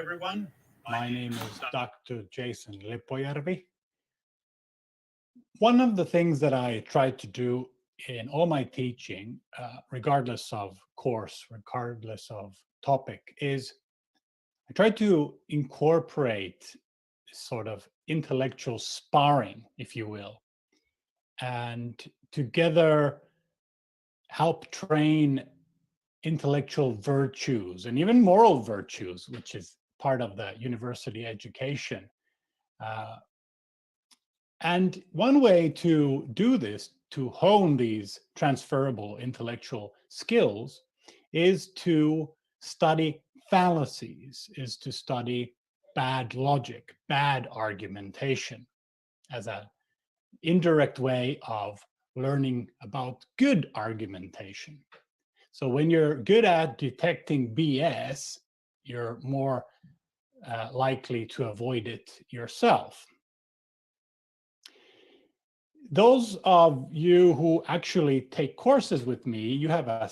everyone. My name is Dr. Jason Lipojärvi. One of the things that I try to do in all my teaching, regardless of course, regardless of topic, is I try to incorporate sort of intellectual sparring, if you will, and together help train intellectual virtues and even moral virtues, which is part of the university education. And one way to do this, to hone these transferable intellectual skills, is to study fallacies, is to study bad logic, bad argumentation, as an indirect way of learning about good argumentation. So when you're good at detecting BS, you're more likely to avoid it yourself. Those of you who actually take courses with me, you have a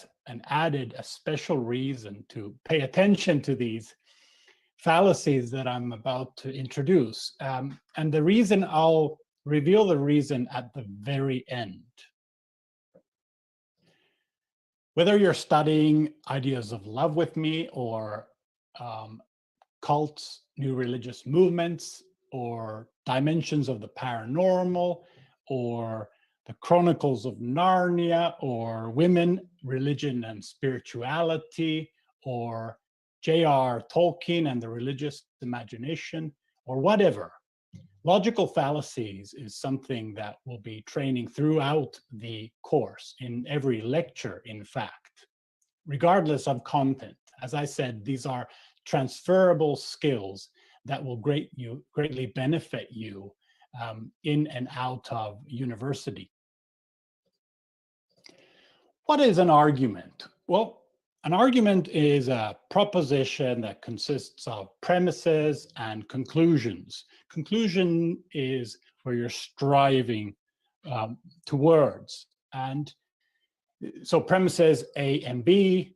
special reason to pay attention to these fallacies that I'm about to introduce. And the reason, I'll reveal the reason at the very end. Whether you're studying ideas of love with me, or cults, new religious movements, or dimensions of the paranormal, or the Chronicles of Narnia, or women, religion and spirituality, or J.R. Tolkien and the religious imagination, or whatever. Logical fallacies is something that we'll be training throughout the course, in every lecture, in fact, regardless of content. As I said, these are transferable skills that will greatly benefit you in and out of university. What is an argument? Well, an argument is a proposition that consists of premises and conclusions. Conclusion is where you're striving towards. And so premises A and B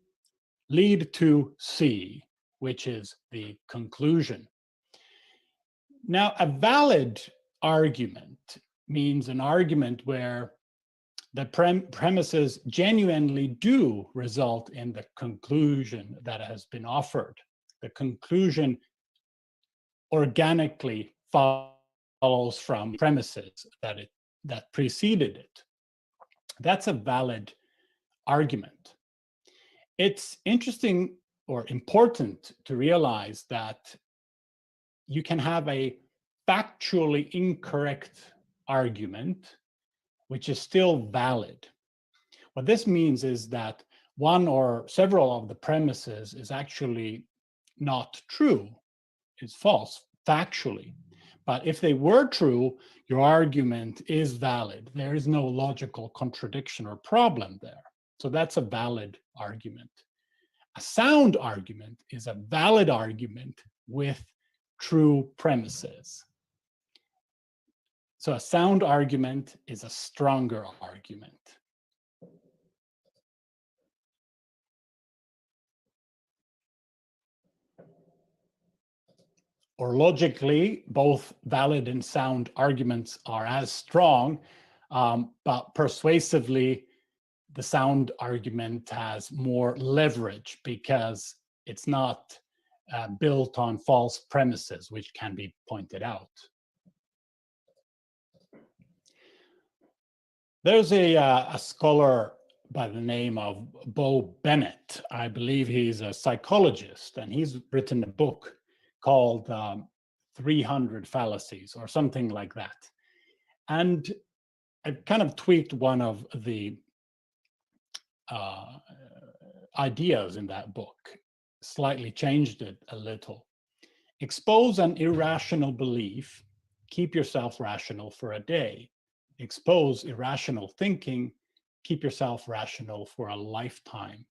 lead to C, which is the conclusion. Now, a valid argument means an argument where the premises genuinely do result in the conclusion that has been offered. The conclusion organically follows from premises that preceded it. That's a valid argument. It's interesting or important to realize that you can have a factually incorrect argument which is still valid. What this means is that one or several of the premises is actually not true, it's false, factually. But if they were true, your argument is valid. There is no logical contradiction or problem there. So that's a valid argument. A sound argument is a valid argument with true premises. So a sound argument is a stronger argument. Or logically, both valid and sound arguments are as strong, but persuasively, the sound argument has more leverage because it's not built on false premises, which can be pointed out. There's a scholar by the name of Bo Bennett. I believe he's a psychologist, and he's written a book called 300 Fallacies or something like that. And I've kind of tweaked one of the ideas in that book, slightly changed it a little. Expose an irrational belief, keep yourself rational for a day. Expose irrational thinking, keep yourself rational for a lifetime.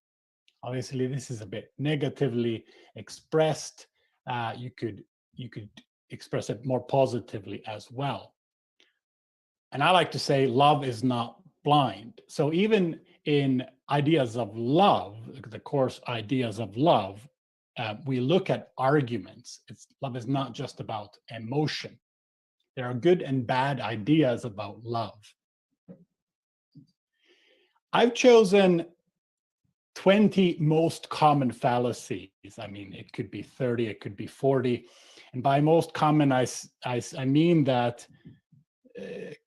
Obviously, this is a bit negatively expressed. You could express it more positively as well. And I like to say love is not blind. So even in ideas of love, the course Ideas of Love, we look at arguments. Love is not just about emotion. There are good and bad ideas about love. I've chosen 20 most common fallacies. I mean, it could be 30, it could be 40. And by most common, I mean that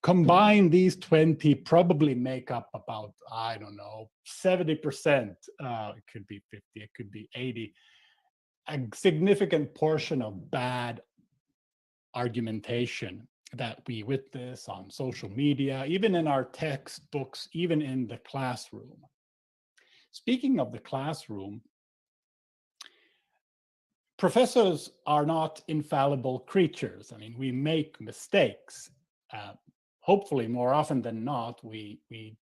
combine these 20 probably make up about, I don't know, 70%. It could be 50, it could be 80. A significant portion of bad argumentation that we witness on social media, even in our textbooks, even in the classroom. Speaking of the classroom, professors are not infallible creatures. I mean, we make mistakes. Hopefully, more often than not, we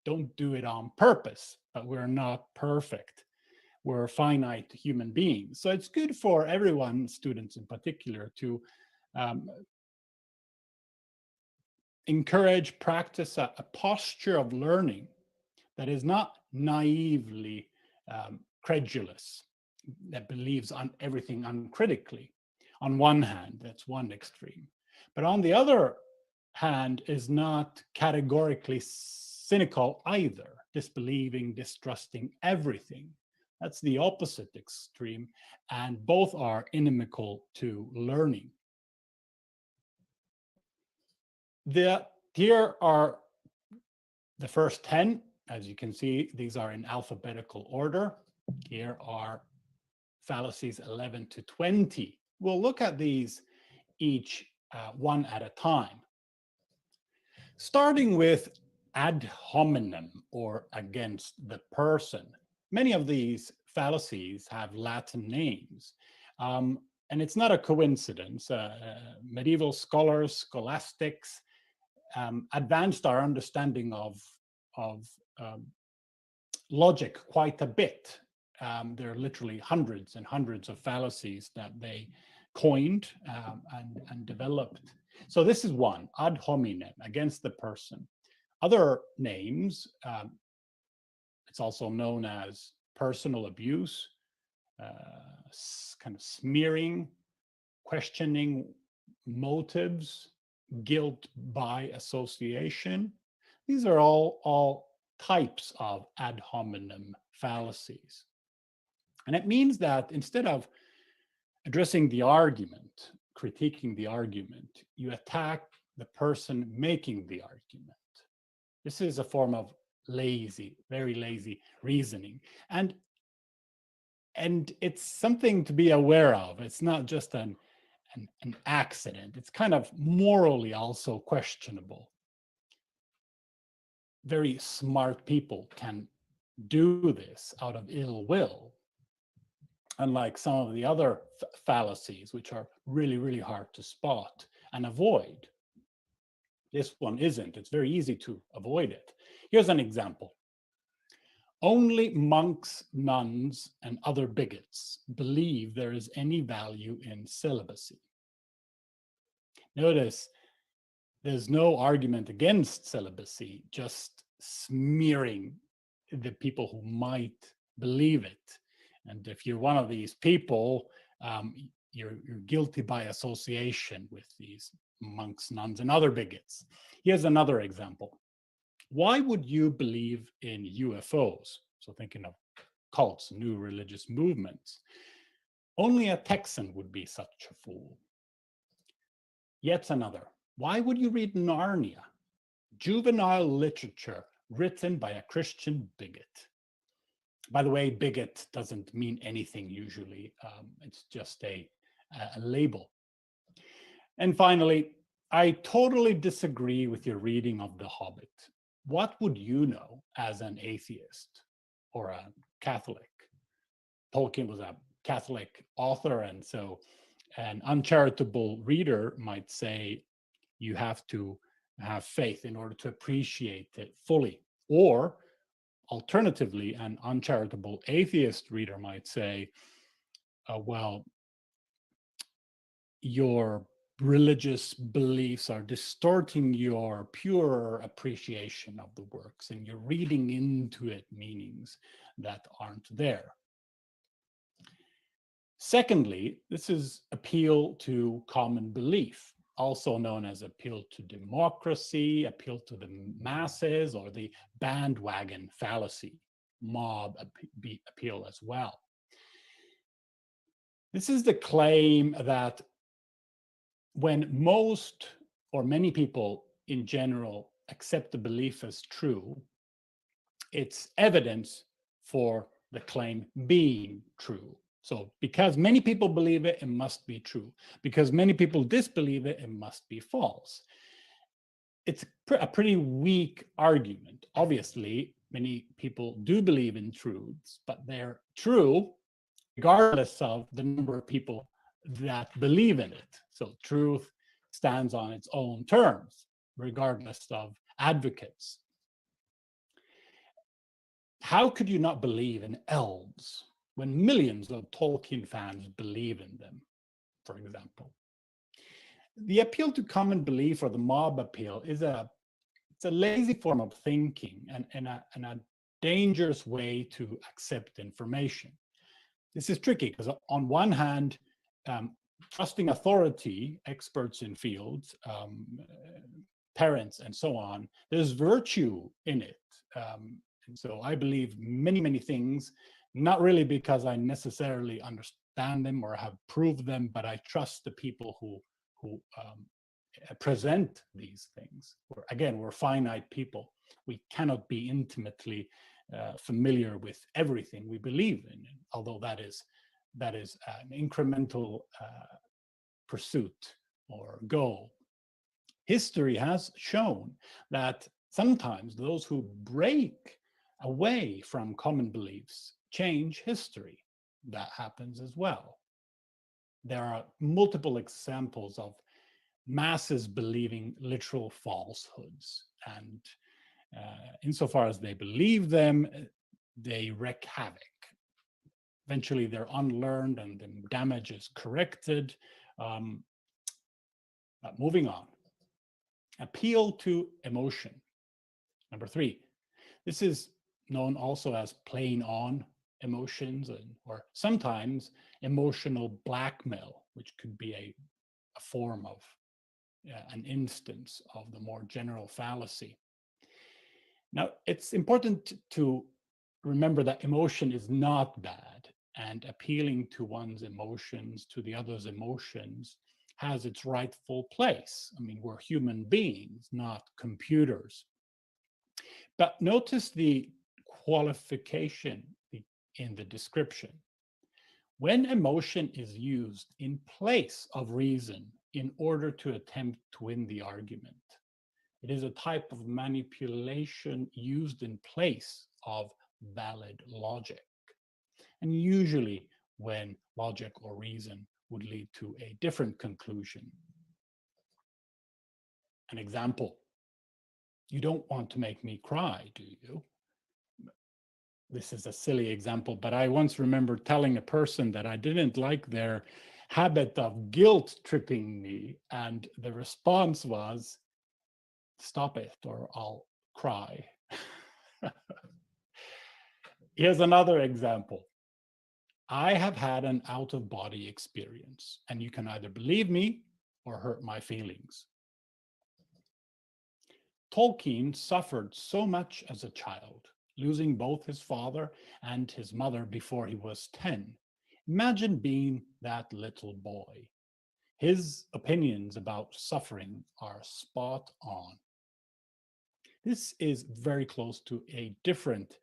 don't do it on purpose, but we're not perfect. We're finite human beings. So it's good for everyone, students in particular, to encourage, practice a posture of learning that is not naively credulous, that believes on everything uncritically. On one hand, that's one extreme. But on the other hand, is not categorically cynical either, disbelieving, distrusting everything. That's the opposite extreme, and both are inimical to learning. Here are the first 10. As you can see, these are in alphabetical order. Here are fallacies 11 to 20. We'll look at these each one at a time. Starting with ad hominem, or against the person. Many of these fallacies have Latin names. And it's not a coincidence. Medieval scholars, scholastics, advanced our understanding of logic quite a bit. There are literally hundreds and hundreds of fallacies that they coined and developed. So this is one, ad hominem, against the person. Other names, it's also known as personal abuse, kind of smearing, questioning motives, guilt by association. These are all types of ad hominem fallacies. And it means that instead of addressing the argument, critiquing the argument, you attack the person making the argument. This is a form of lazy, very lazy reasoning. And it's something to be aware of. It's not just an accident. It's kind of morally also questionable. Very smart people can do this out of ill will, unlike some of the other fallacies, which are really, really hard to spot and avoid. This one isn't. It's very easy to avoid it. Here's an example. Only monks, nuns, and other bigots believe there is any value in celibacy. Notice there's no argument against celibacy, just smearing the people who might believe it. And if you're one of these people, you're guilty by association with these monks, nuns, and other bigots. Here's another example. Why would you believe in UFOs? So thinking of cults, new religious movements. Only a Texan would be such a fool. Yet another. Why would you read Narnia? Juvenile literature written by a Christian bigot. By the way, bigot doesn't mean anything usually. It's just a label. And finally, I totally disagree with your reading of The Hobbit. What would you know as an atheist or a Catholic? Tolkien was a Catholic author, and so an uncharitable reader might say you have to have faith in order to appreciate it fully. Or alternatively, an uncharitable atheist reader might say, well, your religious beliefs are distorting your pure appreciation of the works, and you're reading into it meanings that aren't there. Secondly, this is appeal to common belief, also known as appeal to democracy, appeal to the masses, or the bandwagon fallacy, mob appeal as well. This is the claim that when most or many people in general accept the belief as true, it's evidence for the claim being true. So because many people believe it, it must be true. Because many people disbelieve it, it must be false. It's a pretty weak argument. Obviously, many people do believe in truths, but they're true regardless of the number of people that believe in it. So truth stands on its own terms, regardless of advocates. How could you not believe in elves when millions of Tolkien fans believe in them, for example? The appeal to common belief, or the mob appeal, it's a lazy form of thinking and a dangerous way to accept information. This is tricky because on one hand, trusting authority, experts in fields, parents, and so on, there's virtue in it. And so I believe many, many things, not really because I necessarily understand them or have proved them, but I trust the people who present these things. Again, we're finite people. We cannot be intimately familiar with everything we believe in, although that is an incremental pursuit or goal. History has shown that sometimes those who break away from common beliefs change history. That happens as well. There are multiple examples of masses believing literal falsehoods, and insofar as they believe them, they wreak havoc. Eventually, they're unlearned and the damage is corrected. But moving on. Appeal to emotion. Number 3. This is known also as playing on emotions, or sometimes emotional blackmail, which could be a form of an instance of the more general fallacy. Now, it's important to remember that emotion is not bad, and appealing to one's emotions, to the other's emotions, has its rightful place. I mean, we're human beings, not computers. But notice the qualification in the description. When emotion is used in place of reason in order to attempt to win the argument, it is a type of manipulation used in place of valid logic. And usually when logic or reason would lead to a different conclusion. An example: you don't want to make me cry, do you? This is a silly example, but I once remember telling a person that I didn't like their habit of guilt tripping me, and the response was, "Stop it or I'll cry." Here's another example. I have had an out-of-body experience, and you can either believe me or hurt my feelings. Tolkien suffered so much as a child, losing both his father and his mother before he was 10. Imagine being that little boy. His opinions about suffering are spot on. This is very close to a different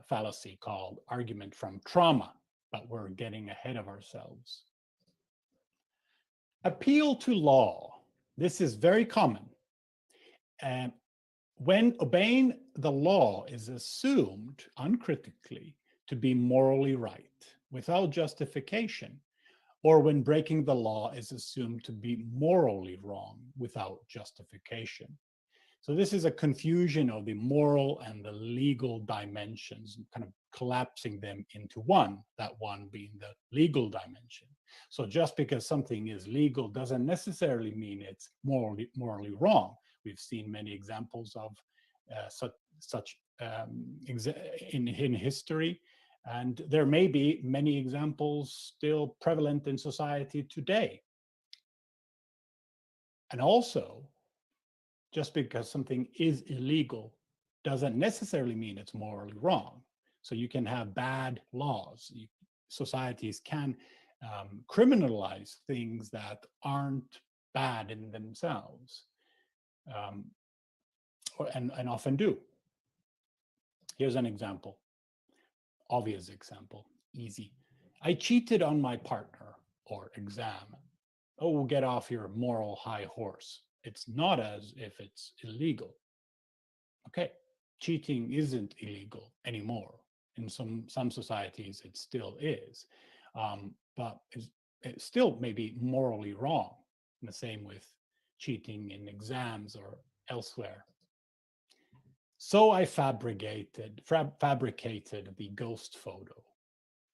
fallacy called argument from trauma, but we're getting ahead of ourselves. Appeal to law. This is very common. When obeying the law is assumed uncritically to be morally right without justification, or when breaking the law is assumed to be morally wrong without justification. So this is a confusion of the moral and the legal dimensions, kind of collapsing them into one, that one being the legal dimension. So just because something is legal doesn't necessarily mean it's morally wrong. We've seen many examples of such in history. And there may be many examples still prevalent in society today. And also, just because something is illegal doesn't necessarily mean it's morally wrong. So you can have bad laws. Societies can criminalize things that aren't bad in themselves, and often do. Here's an example, obvious example, easy. I cheated on my partner or exam. Oh, get off your moral high horse. It's not as if it's illegal. Okay, cheating isn't illegal anymore. In some societies, it still is, but it's still maybe morally wrong. And the same with cheating in exams or elsewhere. So I fabricated the ghost photo.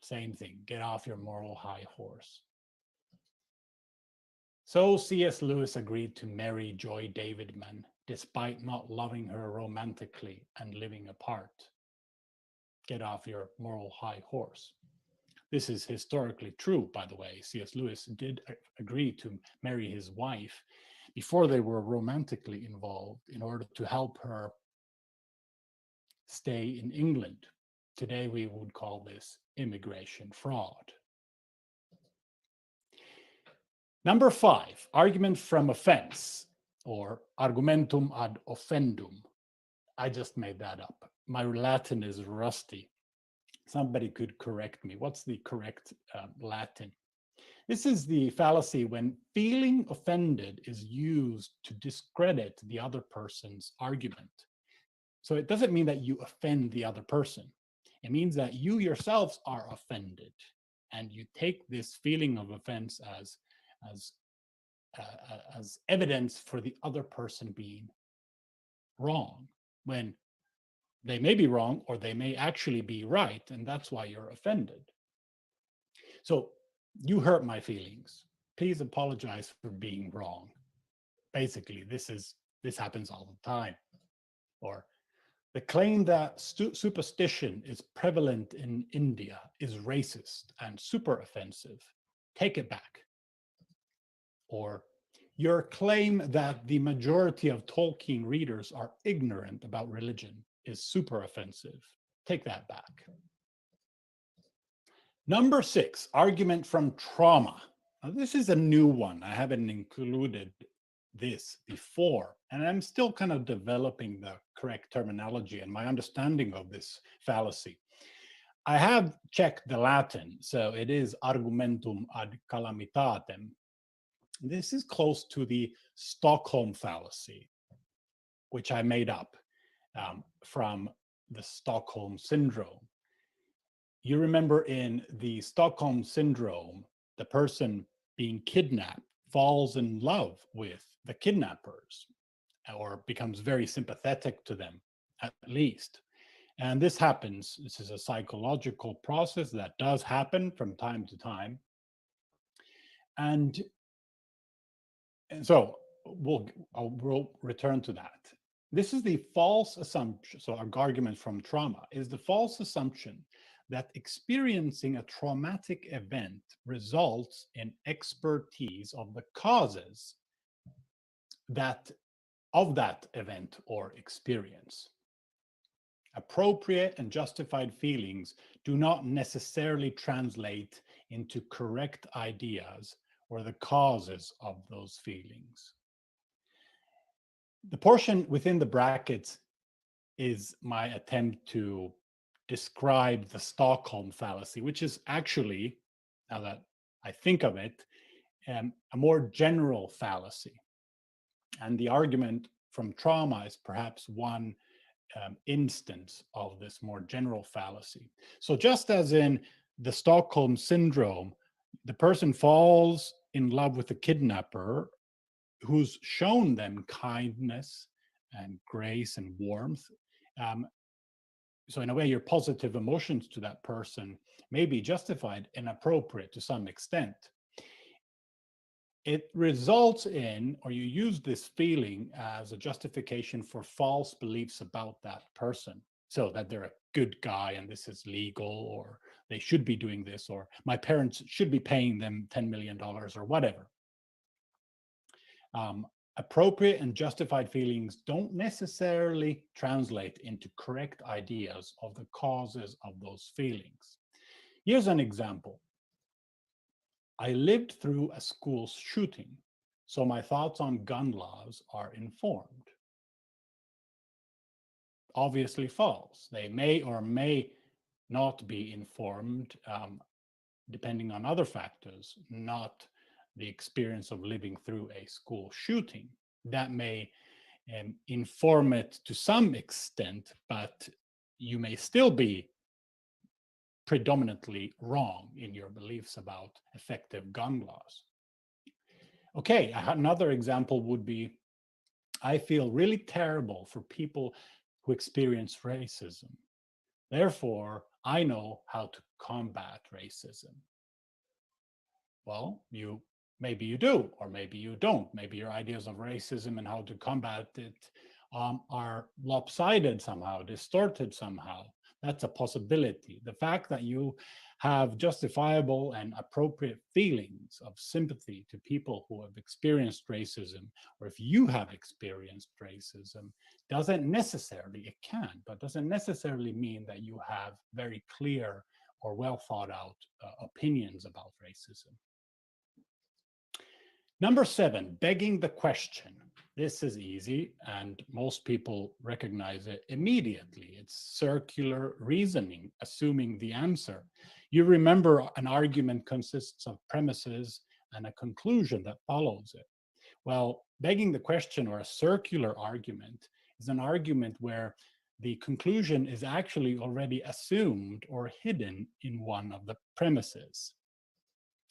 Same thing, get off your moral high horse. So C.S. Lewis agreed to marry Joy Davidman, despite not loving her romantically and living apart. Get off your moral high horse. This is historically true, by the way. C.S. Lewis did agree to marry his wife before they were romantically involved in order to help her stay in England. Today we would call this immigration fraud. Number 5, argument from offense, or argumentum ad offendum. I just made that up. My Latin is rusty. Somebody could correct me. What's the correct Latin? This is the fallacy when feeling offended is used to discredit the other person's argument. So it doesn't mean that you offend the other person. It means that you yourselves are offended, and you take this feeling of offense as evidence for the other person being wrong, when they may be wrong or they may actually be right, and that's why you're offended. So you hurt my feelings. Please apologize for being wrong. Basically, this happens all the time. Or the claim that superstition is prevalent in India is racist and super offensive. Take it back. Or your claim that the majority of Tolkien readers are ignorant about religion is super offensive. Take that back. Number 6, argument from trauma. Now, this is a new one. I haven't included this before, and I'm still kind of developing the correct terminology and my understanding of this fallacy. I have checked the Latin, so it is argumentum ad calamitatem. This is close to the Stockholm Fallacy, which I made up from the Stockholm Syndrome. You remember in the Stockholm Syndrome, the person being kidnapped falls in love with the kidnappers or becomes very sympathetic to them, at least. And this happens. This is a psychological process that does happen from time to time. And so we'll return to that. This is the false assumption. So our argument from trauma is the false assumption that experiencing a traumatic event results in expertise of the causes of that event or experience. Appropriate and justified feelings do not necessarily translate into correct ideas or the causes of those feelings. The portion within the brackets is my attempt to describe the Stockholm Fallacy, which is actually, now that I think of it, a more general fallacy. And the argument from trauma is perhaps one instance of this more general fallacy. So just as in the Stockholm Syndrome, the person falls in love with the kidnapper who's shown them kindness and grace and warmth. So in a way, your positive emotions to that person may be justified and appropriate to some extent. It results in, or you use this feeling as a justification for false beliefs about that person. so that they're a good guy and this is legal, or they should be doing this, or my parents should be paying them $10 million or whatever. Appropriate and justified feelings don't necessarily translate into correct ideas of the causes of those feelings. Here's an example. I lived through a school shooting, so my thoughts on gun laws are informed. Obviously false. They may or may not be informed, depending on other factors, not the experience of living through a school shooting. That may inform it to some extent, but you may still be predominantly wrong in your beliefs about effective gun laws. Okay, another example would be, I feel really terrible for people who experience racism. Therefore, I know how to combat racism. Well, maybe you do, or maybe you don't. Maybe your ideas of racism and how to combat it are lopsided somehow, distorted somehow. That's a possibility. The fact that you have justifiable and appropriate feelings of sympathy to people who have experienced racism, or if you have experienced racism, doesn't necessarily, it can, but doesn't necessarily mean that you have very clear or well thought out opinions about racism. Number 7, begging the question. This is easy, and most people recognize it immediately. It's circular reasoning, assuming the answer. You remember an argument consists of premises and a conclusion that follows it. Well, begging the question, or a circular argument, is an argument where the conclusion is actually already assumed or hidden in one of the premises.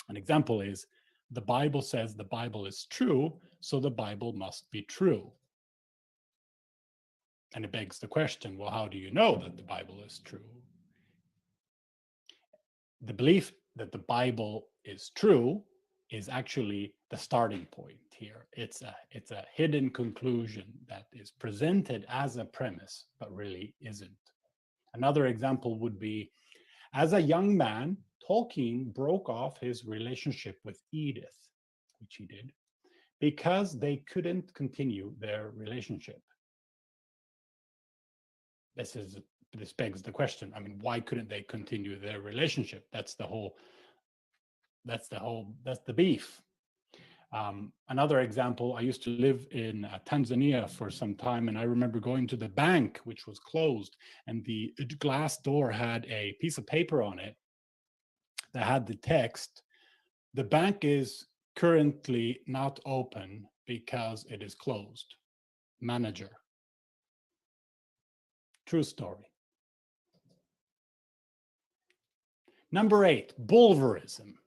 An example is, the Bible says the Bible is true, so the Bible must be true. And it begs the question, well, how do you know that the Bible is true? The belief that the Bible is true is actually the starting point here. It's a hidden conclusion that is presented as a premise, but really isn't. Another example would be, as a young man, Tolkien broke off his relationship with Edith, which he did, because they couldn't continue their relationship. This begs the question. I mean, why couldn't they continue their relationship? That's the beef. Another example, I used to live in Tanzania for some time, and I remember going to the bank, which was closed, and the glass door had a piece of paper on it that had the text, "The bank is currently not open because it is closed. Manager." True story. Number 8, Bulvarism.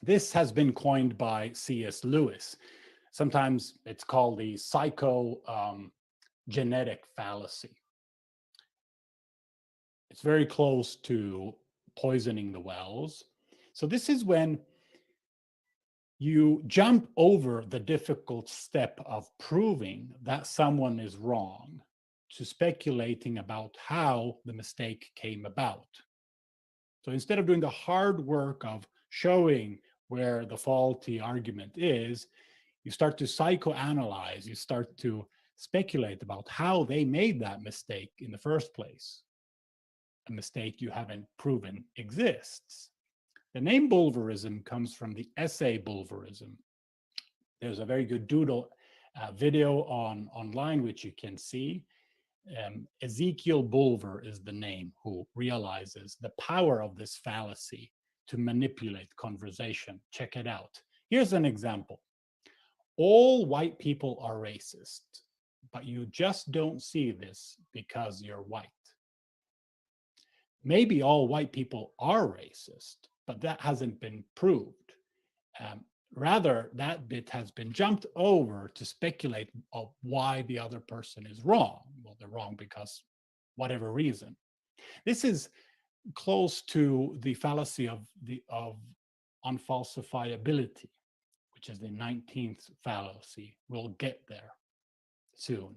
This has been coined by C.S. Lewis. Sometimes it's called the psychogenetic fallacy. It's very close to poisoning the wells. So this is when you jump over the difficult step of proving that someone is wrong to speculating about how the mistake came about. So instead of doing the hard work of showing where the faulty argument is, you start to psychoanalyze, you start to speculate about how they made that mistake in the first place, a mistake you haven't proven exists. The name Bulvarism comes from the essay Bulvarism. There's a very good doodle video online which you can see. Ezekiel Bulver is the name, who realizes the power of this fallacy to manipulate conversation. Check it out. Here's an example. All white people are racist, but you just don't see this because you're white. Maybe all white people are racist, but that hasn't been proved. Rather, that bit has been jumped over to speculate of why the other person is wrong. Well, they're wrong because whatever reason. This is close to the fallacy of unfalsifiability, which is the 19th fallacy. We'll get there soon.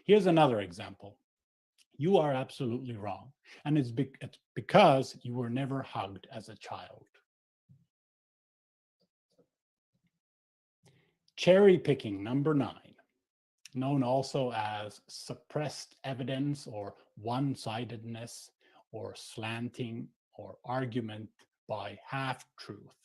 Here's another example. You are absolutely wrong. And it's because you were never hugged as a child. Cherry picking, number 9, known also as suppressed evidence or one-sidedness or slanting or argument by half-truth.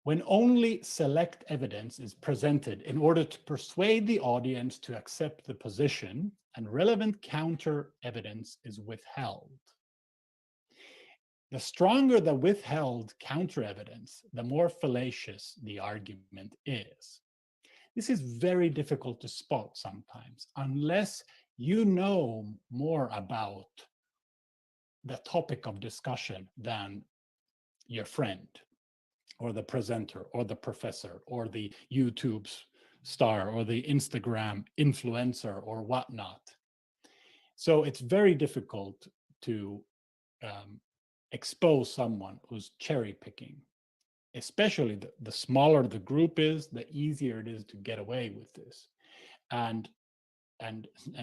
When only select evidence is presented in order to persuade the audience to accept the position, and relevant counter evidence is withheld. The stronger the withheld counter evidence, the more fallacious the argument is. This is very difficult to spot sometimes, unless you know more about the topic of discussion than your friend, or the presenter, or the professor, or the YouTube star, or the Instagram influencer, or whatnot. So it's very difficult to expose someone who's cherry picking. Especially the smaller the group is, the easier it is to get away with this. And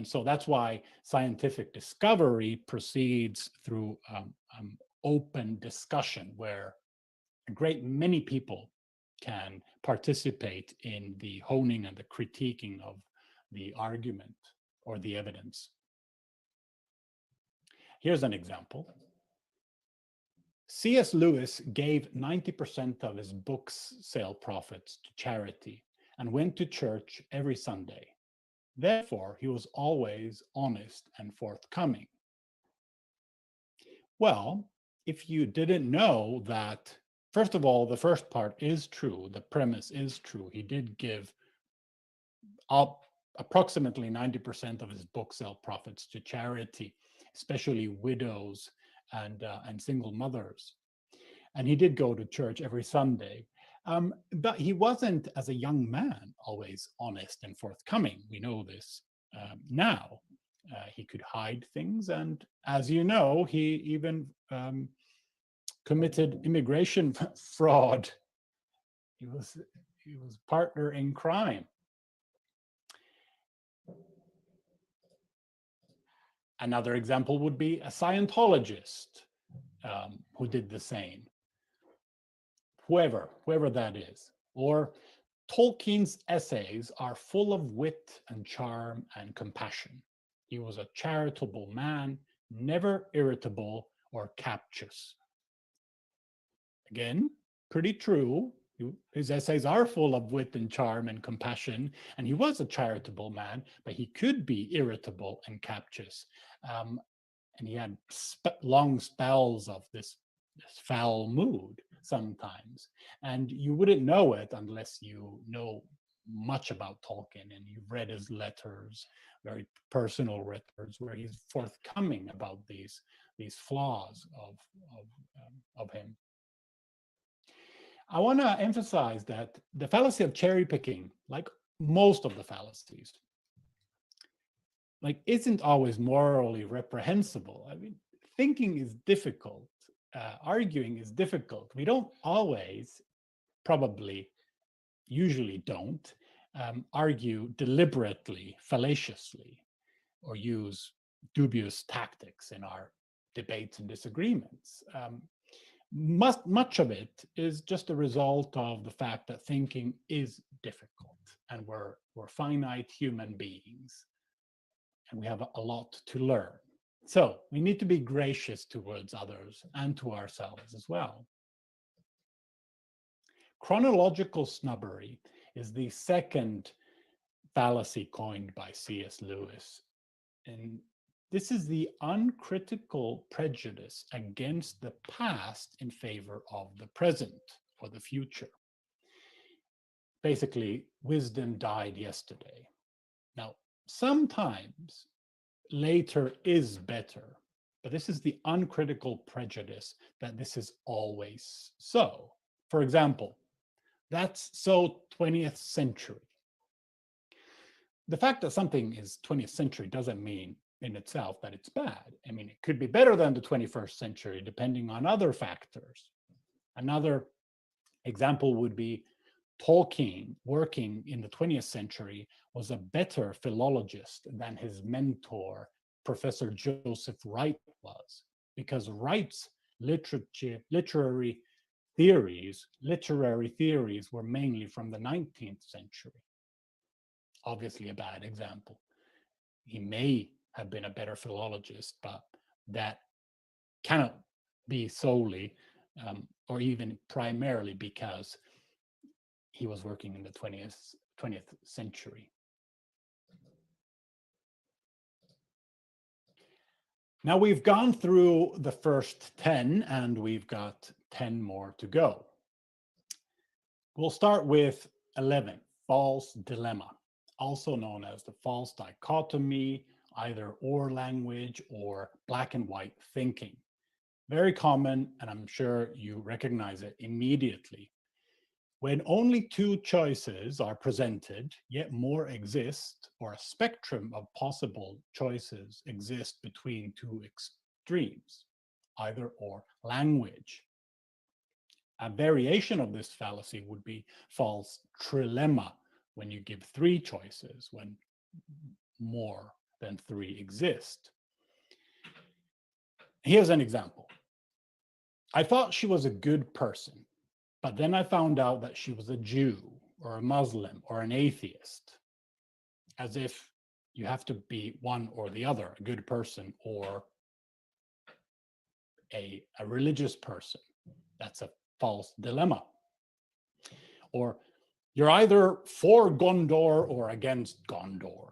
so that's why scientific discovery proceeds through open discussion, where a great many people can participate in the honing and the critiquing of the argument or the evidence. Here's an example. C.S. Lewis gave 90% of his books' sale profits to charity and went to church every Sunday. Therefore, he was always honest and forthcoming. Well, if you didn't know that, first of all, the first part is true, the premise is true. He did give up approximately 90% of his book sale profits to charity, especially widows and single mothers. And he did go to church every Sunday. But he wasn't, as a young man, always honest and forthcoming. We know this now. He could hide things. And as you know, he even committed immigration fraud. He was partner in crime. Another example would be a Scientologist who did the same. Whoever that is. Or Tolkien's essays are full of wit and charm and compassion. He was a charitable man, never irritable or captious. Again, pretty true. His essays are full of wit and charm and compassion, and he was a charitable man, but he could be irritable and captious. And he had long spells of this foul mood sometimes. And you wouldn't know it unless you know much about Tolkien and you've read his letters, very personal letters, where he's forthcoming about these flaws of him. I want to emphasize that the fallacy of cherry picking, like most of the fallacies, isn't always morally reprehensible. I mean, thinking is difficult. Arguing is difficult. We don't always, usually don't, argue deliberately, fallaciously, or use dubious tactics in our debates and disagreements. Much of it is just a result of the fact that thinking is difficult, and we're finite human beings, and we have a lot to learn. So we need to be gracious towards others and to ourselves as well. Chronological snobbery is the second fallacy coined by C.S. Lewis. And this is the uncritical prejudice against the past in favor of the present or the future. Basically, wisdom died yesterday. Now, sometimes later is better, but this is the uncritical prejudice that this is always so. For example, that's so 20th century. The fact that something is 20th century doesn't mean in itself that it's bad. I mean, it could be better than the 21st century, depending on other factors. Another example would be Tolkien, working in the 20th century, was a better philologist than his mentor, Professor Joseph Wright was, because Wright's literary theories were mainly from the 19th century. Obviously a bad example. He may have been a better philologist, but that cannot be solely or even primarily because he was working in the 20th century. Now we've gone through the first 10 and we've got 10 more to go. We'll start with 11, false dilemma, also known as the false dichotomy, either or language or black and white thinking. Very common, and I'm sure you recognize it immediately. When only two choices are presented, yet more exist, or a spectrum of possible choices exist between two extremes, either or language. A variation of this fallacy would be false trilemma, when you give three choices, when more than three exist. Here's an example. I thought she was a good person, but then I found out that she was a Jew or a Muslim or an atheist, as if you have to be one or the other, a good person or a religious person. That's a false dilemma. Or you're either for Gondor or against Gondor,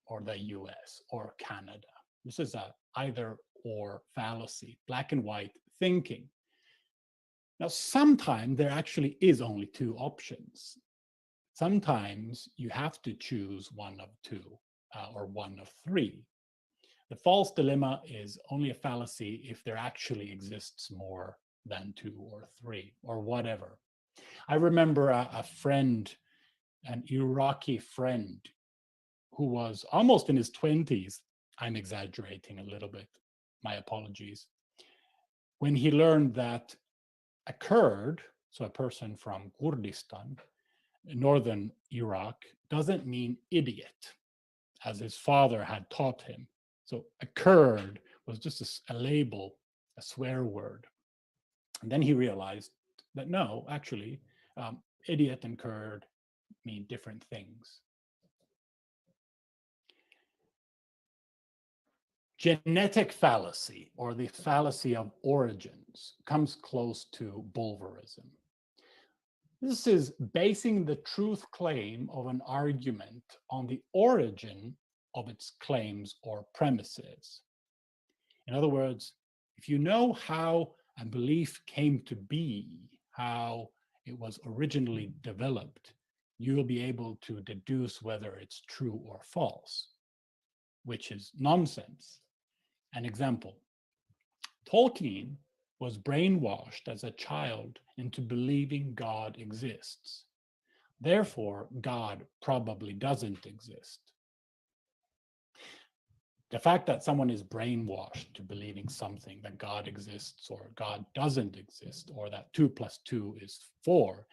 or the US or Canada. This is a either or fallacy, black and white thinking. Now, sometimes there actually is only two options. Sometimes you have to choose one of two or one of three. The false dilemma is only a fallacy if there actually exists more than two or three or whatever. I remember a friend, an Iraqi friend, who was almost in his 20s. I'm exaggerating a little bit. My apologies. When he learned that a Kurd, so a person from Kurdistan, northern Iraq, doesn't mean idiot, as his father had taught him. So a Kurd was just a label, a swear word. And then he realized that no, actually, idiot and Kurd mean different things. Genetic fallacy, or the fallacy of origins, comes close to Bulvarism. This is basing the truth claim of an argument on the origin of its claims or premises. In other words, if you know how a belief came to be, how it was originally developed, you will be able to deduce whether it's true or false, which is nonsense. An example, Tolkien was brainwashed as a child into believing God exists. Therefore, God probably doesn't exist. The fact that someone is brainwashed to believing something, that God exists or God doesn't exist, or that 2 + 2 is 4,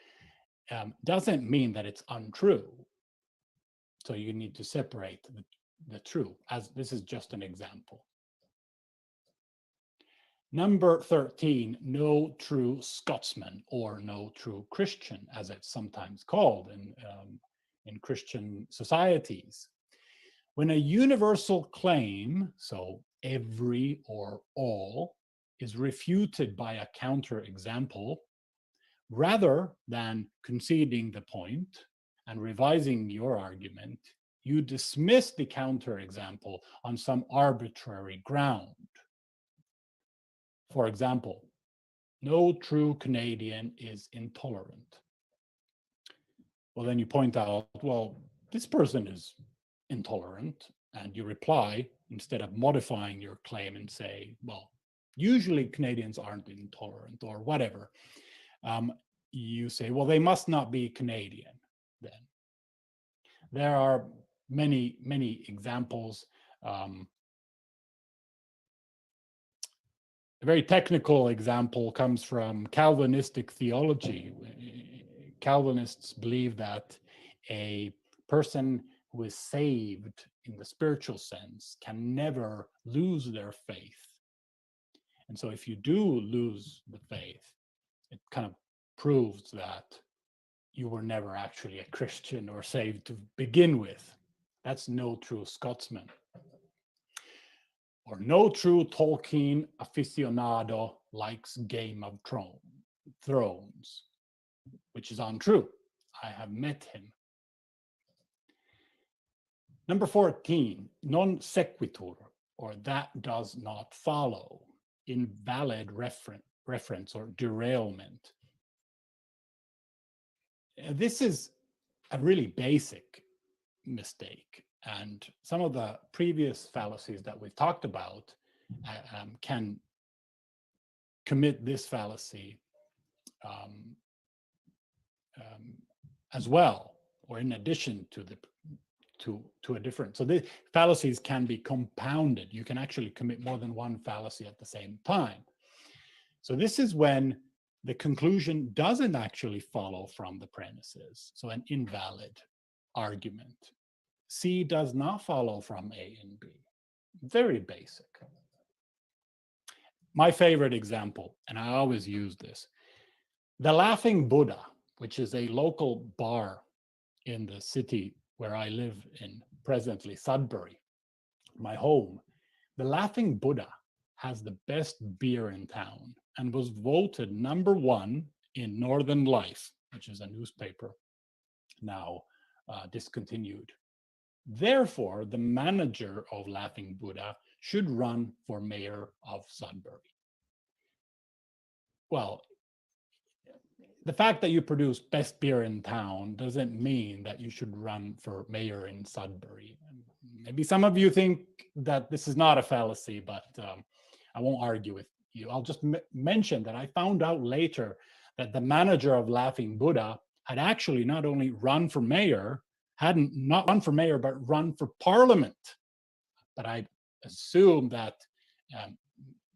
doesn't mean that it's untrue. So you need to separate the true, as this is just an example. Number 13, no true Scotsman, or no true Christian, as it's sometimes called in Christian societies. When a universal claim, so every or all, is refuted by a counterexample, rather than conceding the point and revising your argument, you dismiss the counterexample on some arbitrary ground. For example, no true Canadian is intolerant. Well, then you point out, well, this person is intolerant, and you reply, instead of modifying your claim and say, well, usually Canadians aren't intolerant or whatever, you say, well, they must not be Canadian then. There are many, many examples. A very technical example comes from Calvinistic theology. Calvinists believe that a person who is saved in the spiritual sense can never lose their faith. And so if you do lose the faith, it kind of proves that you were never actually a Christian or saved to begin with. That's no true Scotsman. Or no true Tolkien aficionado likes Game of Thrones, which is untrue. I have met him. Number 14, non sequitur, or that does not follow, invalid reference or derailment. This is a really basic mistake, and some of the previous fallacies that we've talked about can commit this fallacy as well, or in addition to the to a different. So the fallacies can be compounded. You can actually commit more than one fallacy at the same time. So this is when the conclusion doesn't actually follow from the premises. So an invalid argument. C does not follow from A and B. Very basic. My favorite example, and I always use this, the Laughing Buddha, which is a local bar in the city where I live in presently, Sudbury, my home. The Laughing Buddha has the best beer in town and was voted #1 in Northern Life, which is a newspaper now discontinued. Therefore, the manager of Laughing Buddha should run for mayor of Sudbury. Well, the fact that you produce best beer in town doesn't mean that you should run for mayor in Sudbury. Maybe some of you think that this is not a fallacy, but I won't argue with you. I'll just mention that I found out later that the manager of Laughing Buddha had actually not only run for mayor, hadn't not run for mayor, but run for parliament. But I assume that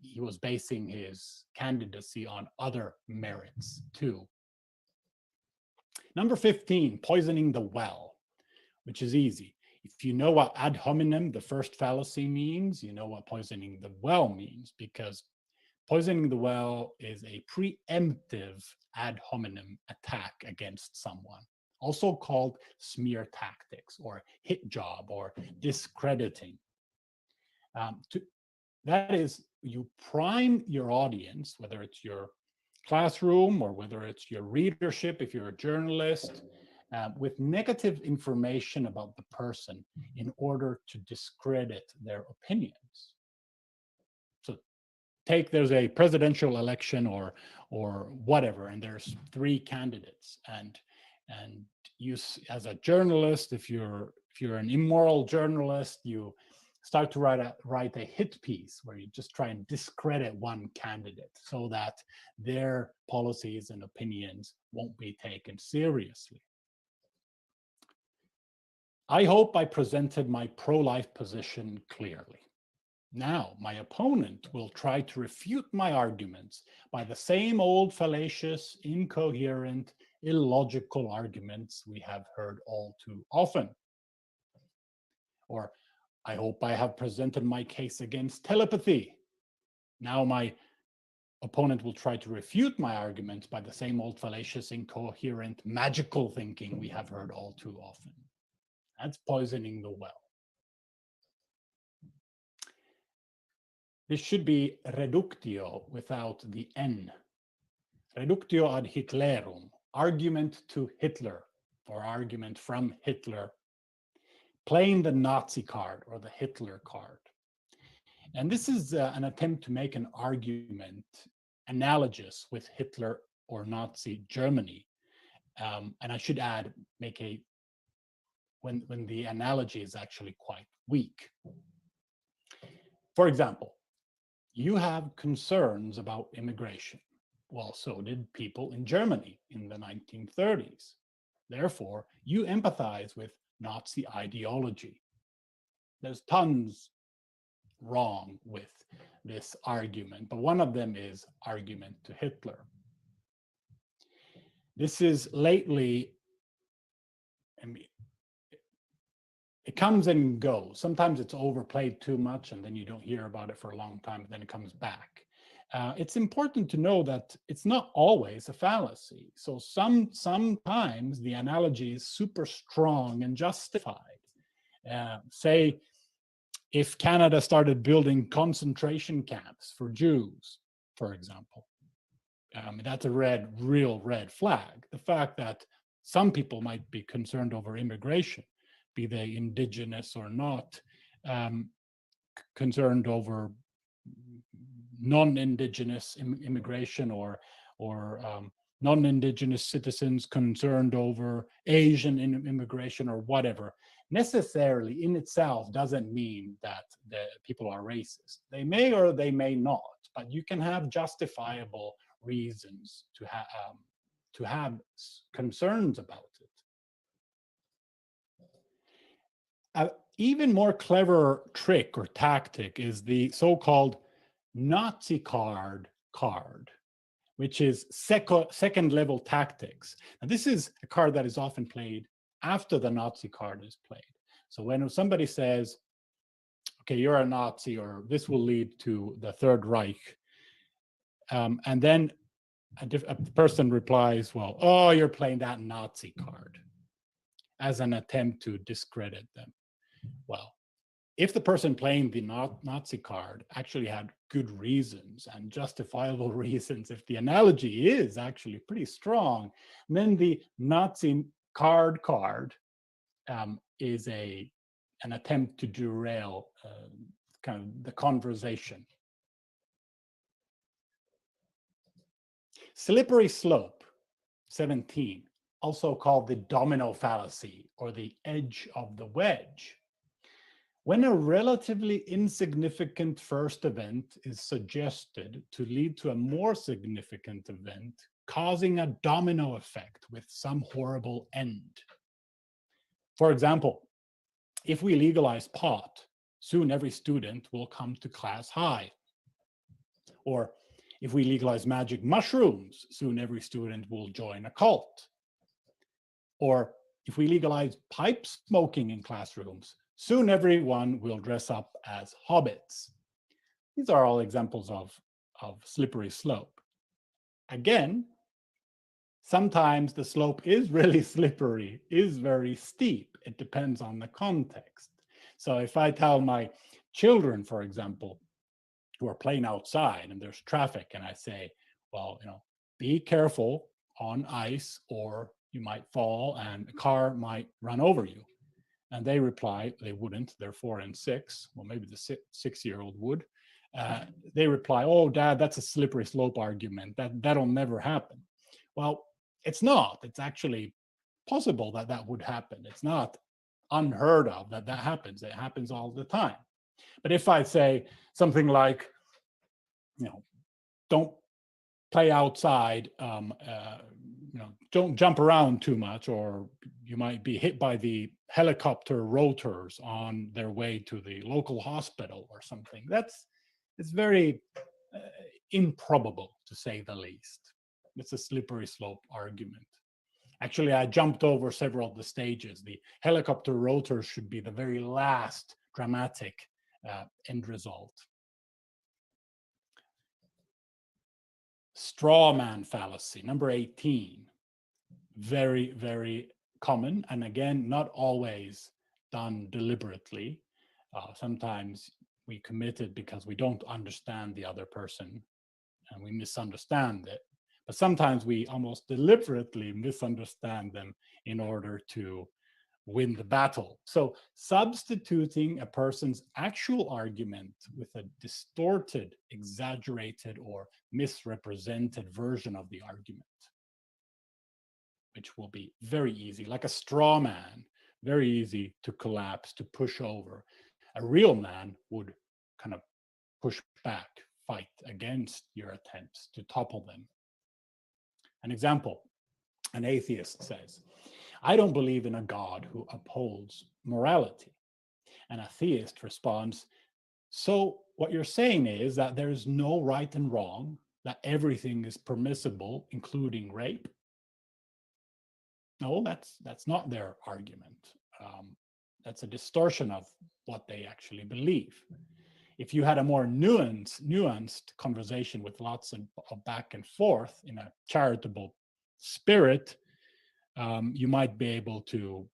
he was basing his candidacy on other merits too. Number 15, poisoning the well, which is easy. If you know what ad hominem, the first fallacy, means, you know what poisoning the well means, because poisoning the well is a preemptive ad hominem attack against someone, also called smear tactics or hit job or discrediting. That is, you prime your audience, whether it's your classroom or whether it's your readership, if you're a journalist, with negative information about the person in order to discredit their opinions. So there's a presidential election or whatever, and there's 3 candidates, and you, as a journalist, if you're an immoral journalist, you start to write a hit piece where you just try and discredit one candidate so that their policies and opinions won't be taken seriously. I hope I presented my pro-life position clearly. Now, my opponent will try to refute my arguments by the same old fallacious, incoherent, illogical arguments we have heard all too often. Or, I hope I have presented my case against telepathy. Now my opponent will try to refute my arguments by the same old fallacious, incoherent, magical thinking we have heard all too often. That's poisoning the well. This should be reductio without the N. Reductio ad Hitlerum, argument to Hitler, or argument from Hitler. Playing the Nazi card or the Hitler card. And this is an attempt to make an argument analogous with Hitler or Nazi Germany. And I should add, when the analogy is actually quite weak. For example, you have concerns about immigration. Well, so did people in Germany in the 1930s. Therefore, you empathize with Nazi ideology. There's tons wrong with this argument, but one of them is argument to Hitler. This is lately, it comes and goes. Sometimes it's overplayed too much, and then you don't hear about it for a long time, and then it comes back. It's important to know that it's not always a fallacy. So sometimes the analogy is super strong and justified. Say, if Canada started building concentration camps for Jews, for example, that's a real red flag. The fact that some people might be concerned over immigration, be they indigenous or not, concerned over non-indigenous immigration, or non-indigenous citizens concerned over Asian immigration, or whatever, necessarily in itself doesn't mean that the people are racist. They may or they may not, but you can have justifiable reasons to have concerns about it. An even more clever trick or tactic is the so-called Nazi card, which is second level tactics. And this is a card that is often played after the Nazi card is played. So when somebody says, okay, you're a Nazi, or this will lead to the Third Reich, and then a person replies, well, oh, you're playing that Nazi card, as an attempt to discredit them. Well, if the person playing the Nazi card actually had good reasons and justifiable reasons, if the analogy is actually pretty strong, then the Nazi card is an attempt to derail kind of the conversation. Slippery slope, 17, also called the domino fallacy or the edge of the wedge. When a relatively insignificant first event is suggested to lead to a more significant event, causing a domino effect with some horrible end. For example, if we legalize pot, soon every student will come to class high. Or if we legalize magic mushrooms, soon every student will join a cult. Or if we legalize pipe smoking in classrooms, soon everyone will dress up as hobbits. These are all examples of slippery slope. Again, sometimes the slope is really slippery, is very steep. It depends on the context. So if I tell my children, for example, who are playing outside and there's traffic, and I say, well, be careful on ice or you might fall and a car might run over you. And they reply, they wouldn't, they're 4 and 6. Well, maybe the 6-year-old would. They reply, oh, Dad, that's a slippery slope argument. That'll never happen. Well, it's not. It's actually possible that would happen. It's not unheard of that happens. It happens all the time. But if I say something like, don't play outside, don't jump around too much, or you might be hit by the helicopter rotors on their way to the local hospital or something. It's very improbable, to say the least. It's a slippery slope argument. Actually, I jumped over several of the stages. The helicopter rotors should be the very last dramatic end result. Straw man fallacy, number 18. Very, very common. And again, not always done deliberately. Sometimes we commit it because we don't understand the other person and we misunderstand it. But sometimes we almost deliberately misunderstand them in order to win the battle. So substituting a person's actual argument with a distorted, exaggerated, or misrepresented version of the argument, which will be very easy, like a straw man, very easy to collapse, to push over. A real man would kind of push back, fight against your attempts to topple them. An example, an atheist says, I don't believe in a God who upholds morality. And a theist responds, so what you're saying is that there is no right and wrong, that everything is permissible, including rape? No, that's not their argument. That's a distortion of what they actually believe. If you had a more nuanced conversation with lots of back and forth in a charitable spirit, you might be able to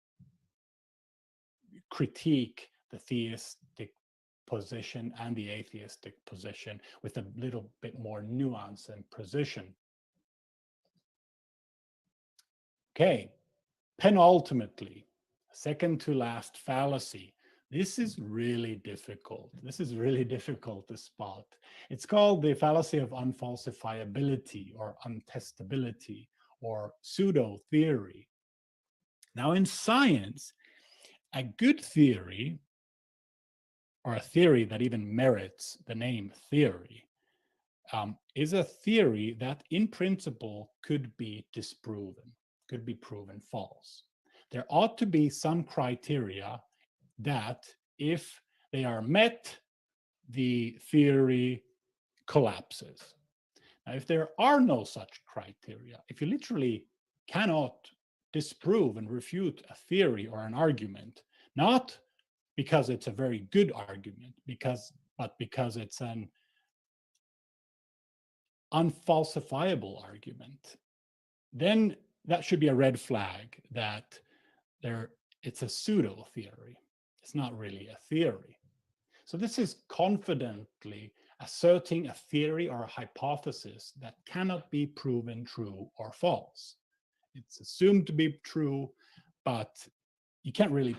critique the theistic position and the atheistic position with a little bit more nuance and precision. Okay, penultimately, second to last fallacy. This is really difficult. This is really difficult to spot. It's called the fallacy of unfalsifiability or untestability or pseudo theory. Now, in science, a good theory, or a theory that even merits the name theory, is a theory that in principle could be disproven, could be proven false. There ought to be some criteria that, if they are met, the theory collapses. Now, if there are no such criteria, if you literally cannot disprove and refute a theory or an argument, not because it's a very good argument, but because it's an unfalsifiable argument, then that should be a red flag that it's a pseudo theory. It's not really a theory. So this is confidently asserting a theory or a hypothesis that cannot be proven true or false. It's assumed to be true, but you can't really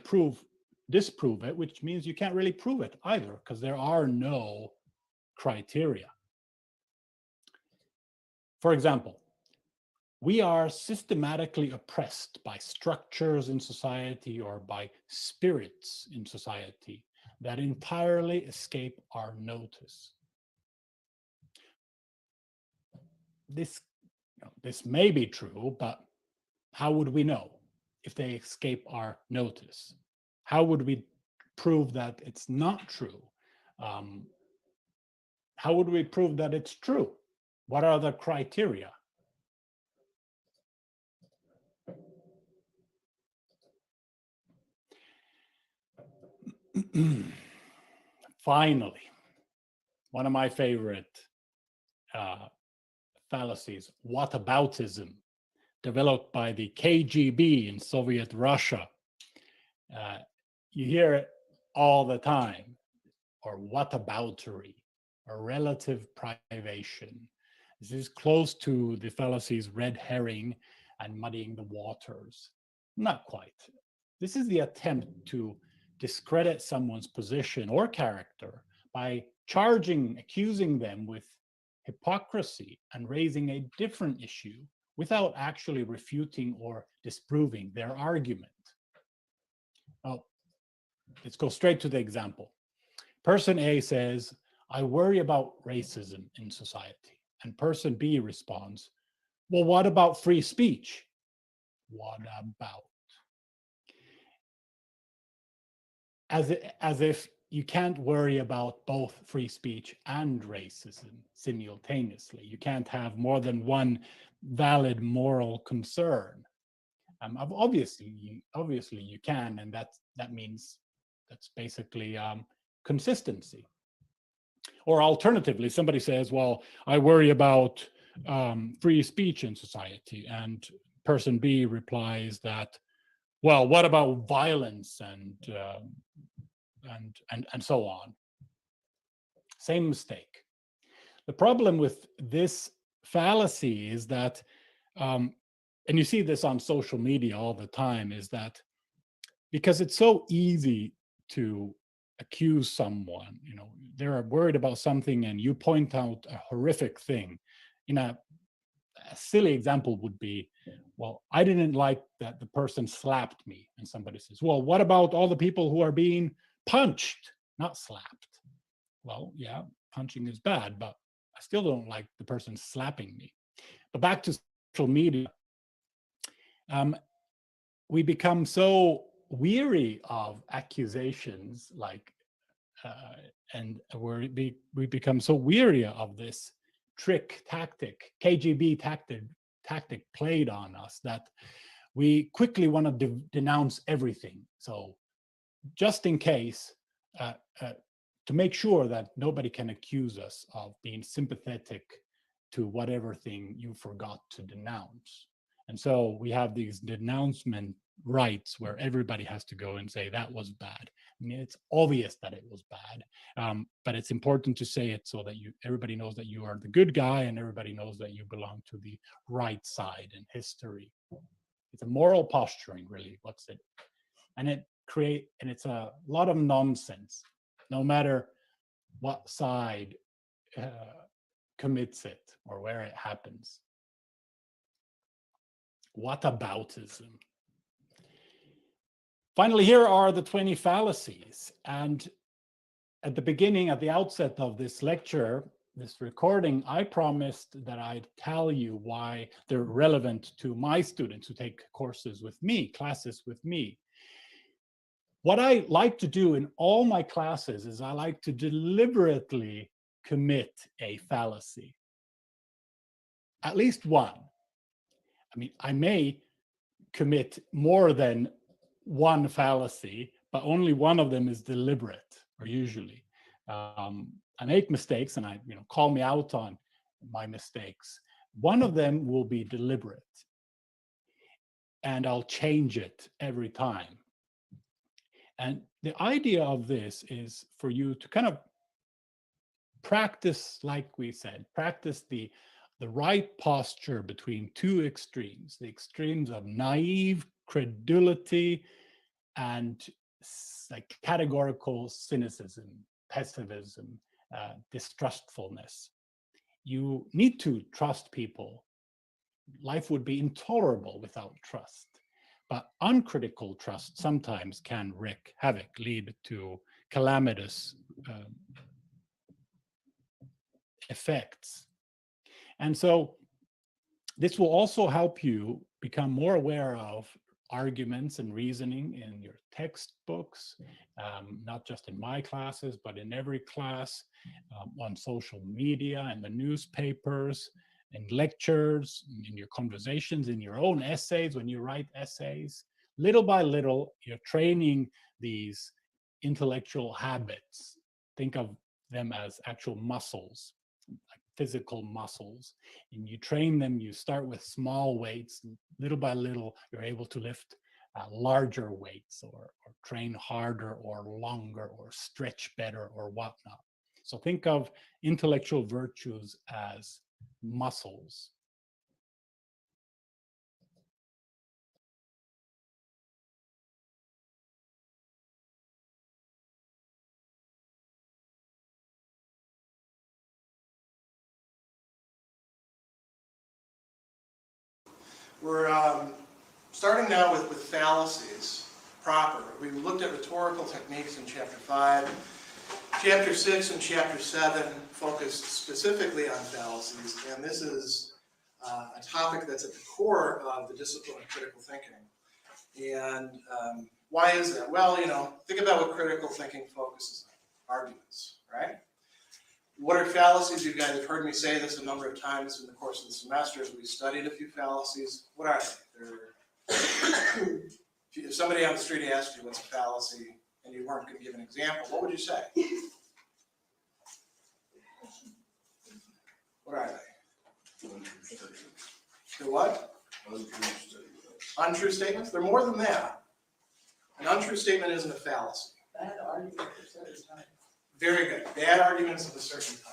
disprove it, which means you can't really prove it either, because there are no criteria. For example, we are systematically oppressed by structures in society or by spirits in society that entirely escape our notice. This may be true, but how would we know if they escape our notice? How would we prove that it's not true? How would we prove that it's true? What are the criteria? Finally, one of my favorite fallacies, whataboutism, developed by the KGB in Soviet Russia. You hear it all the time, or whataboutery, or relative privation. This is close to the fallacies red herring and muddying the waters. Not quite. This is the attempt to discredit someone's position or character by accusing them with hypocrisy and raising a different issue without actually refuting or disproving their argument. Now, let's go straight to the example. Person A says, I worry about racism in society. And person B responds, well, what about free speech? What about? As if you can't worry about both free speech and racism simultaneously. You can't have more than one valid moral concern. Obviously you can, and that means that's basically consistency. Or alternatively, somebody says, well, I worry about free speech in society, and person B replies that, well, what about violence and so on? Same mistake. The problem with this fallacy is that, and you see this on social media all the time, is that because it's so easy to accuse someone, they're worried about something and you point out a horrific thing. A silly example would be, well, I didn't like that the person slapped me. And somebody says, well, what about all the people who are being punched, not slapped? Well, yeah, punching is bad, but I still don't like the person slapping me. But back to social media, we become so weary of accusations, and we become so weary of this KGB tactic played on us, that we quickly want to denounce everything. So just in case, to make sure that nobody can accuse us of being sympathetic to whatever thing you forgot to denounce. And so we have these denouncement rights where everybody has to go and say that was bad. I mean, it's obvious that it was bad, but it's important to say it so that everybody knows that you are the good guy and everybody knows that you belong to the right side in history. It's a moral posturing, really. And it's a lot of nonsense, no matter what side commits it or where it happens. Whataboutism. Finally, here are the 20 fallacies. And at the beginning, at the outset of this lecture, this recording, I promised that I'd tell you why they're relevant to my students who take courses with me, classes with me. What I like to do in all my classes is I like to deliberately commit a fallacy. At least one. I mean, I may commit more than one fallacy, but only one of them is deliberate, or usually. I make mistakes and call me out on my mistakes. One of them will be deliberate, and I'll change it every time. And the idea of this is for you to kind of practice, like we said, practice the right posture between two extremes, the extremes of naive credulity and like categorical cynicism, pessimism, distrustfulness. You need to trust people. Life would be intolerable without trust. But uncritical trust sometimes can wreak havoc, lead to calamitous effects. And so this will also help you become more aware of arguments and reasoning in your textbooks, not just in my classes, but in every class, on social media and the newspapers, in lectures, in your conversations, in your own essays, when you write essays. Little by little, you're training these intellectual habits. Think of them as actual muscles, like physical muscles. And you train them, you start with small weights. Little by little, you're able to lift larger weights or train harder or longer or stretch better or whatnot. So think of intellectual virtues as muscles. We're starting now with fallacies proper. We looked at rhetorical techniques in Chapter 5. Chapter 6 and Chapter 7 focused specifically on fallacies, and this is a topic that's at the core of the discipline of critical thinking. And why is that? Well, think about what critical thinking focuses on: arguments, right? What are fallacies? You guys have heard me say this a number of times in the course of the semester as we studied a few fallacies. What are they? If somebody on the street asked you what's a fallacy and you weren't going to give an example, what would you say? What are they? They're what? Untrue statements? They're more than that. An untrue statement isn't a fallacy. Bad arguments of a certain type. Very good. Bad arguments of a certain type.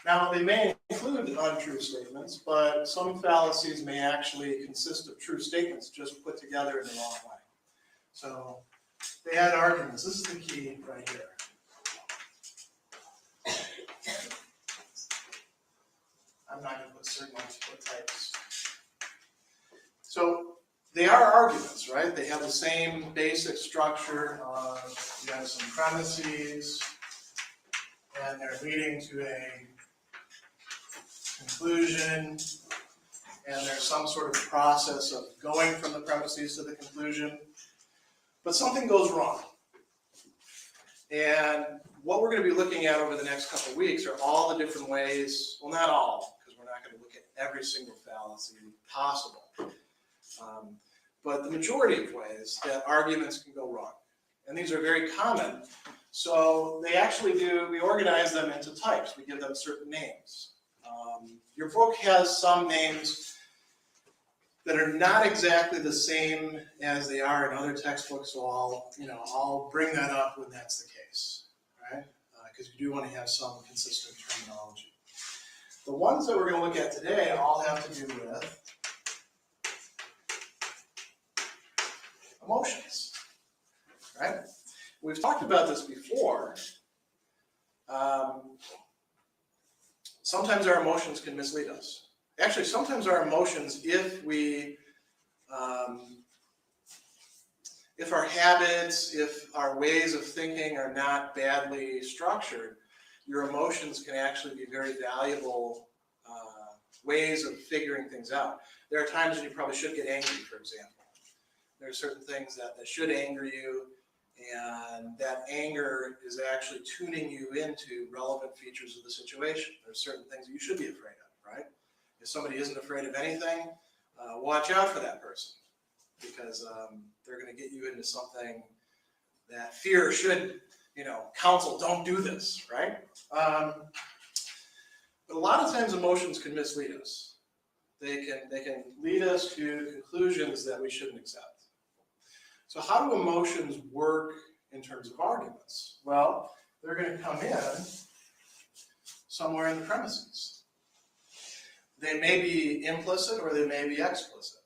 Now, they may include untrue statements, but some fallacies may actually consist of true statements just put together in the wrong way. So, bad arguments. This is the key right here. I'm not going to put certain ones, put types. So, they are arguments, right? They have the same basic structure of, you have some premises, and they're leading to a conclusion, and there's some sort of process of going from the premises to the conclusion. But something goes wrong. And what we're going to be looking at over the next couple of weeks are all the different ways, well, not all, because we're not going to look at every single fallacy possible. but the majority of ways that arguments can go wrong. And these are very common. So they actually we organize them into types. We give them certain names. Your book has some names that are not exactly the same as they are in other textbooks, so I'll bring that up when that's the case, right? Because you do want to have some consistent terminology. The ones that we're going to look at today all have to do with emotions, right? We've talked about this before. Sometimes our emotions can mislead us. Actually, sometimes our emotions, if our habits, if our ways of thinking are not badly structured, your emotions can actually be very valuable ways of figuring things out. There are times when you probably should get angry, for example. There are certain things that should anger you, and that anger is actually tuning you into relevant features of the situation. There are certain things that you should be afraid of, right? If somebody isn't afraid of anything, watch out for that person, because they're going to get you into something that fear should, counsel, don't do this, right? But a lot of times emotions can mislead us. They can lead us to conclusions that we shouldn't accept. So how do emotions work in terms of arguments? Well, they're going to come in somewhere in the premises. They may be implicit or they may be explicit.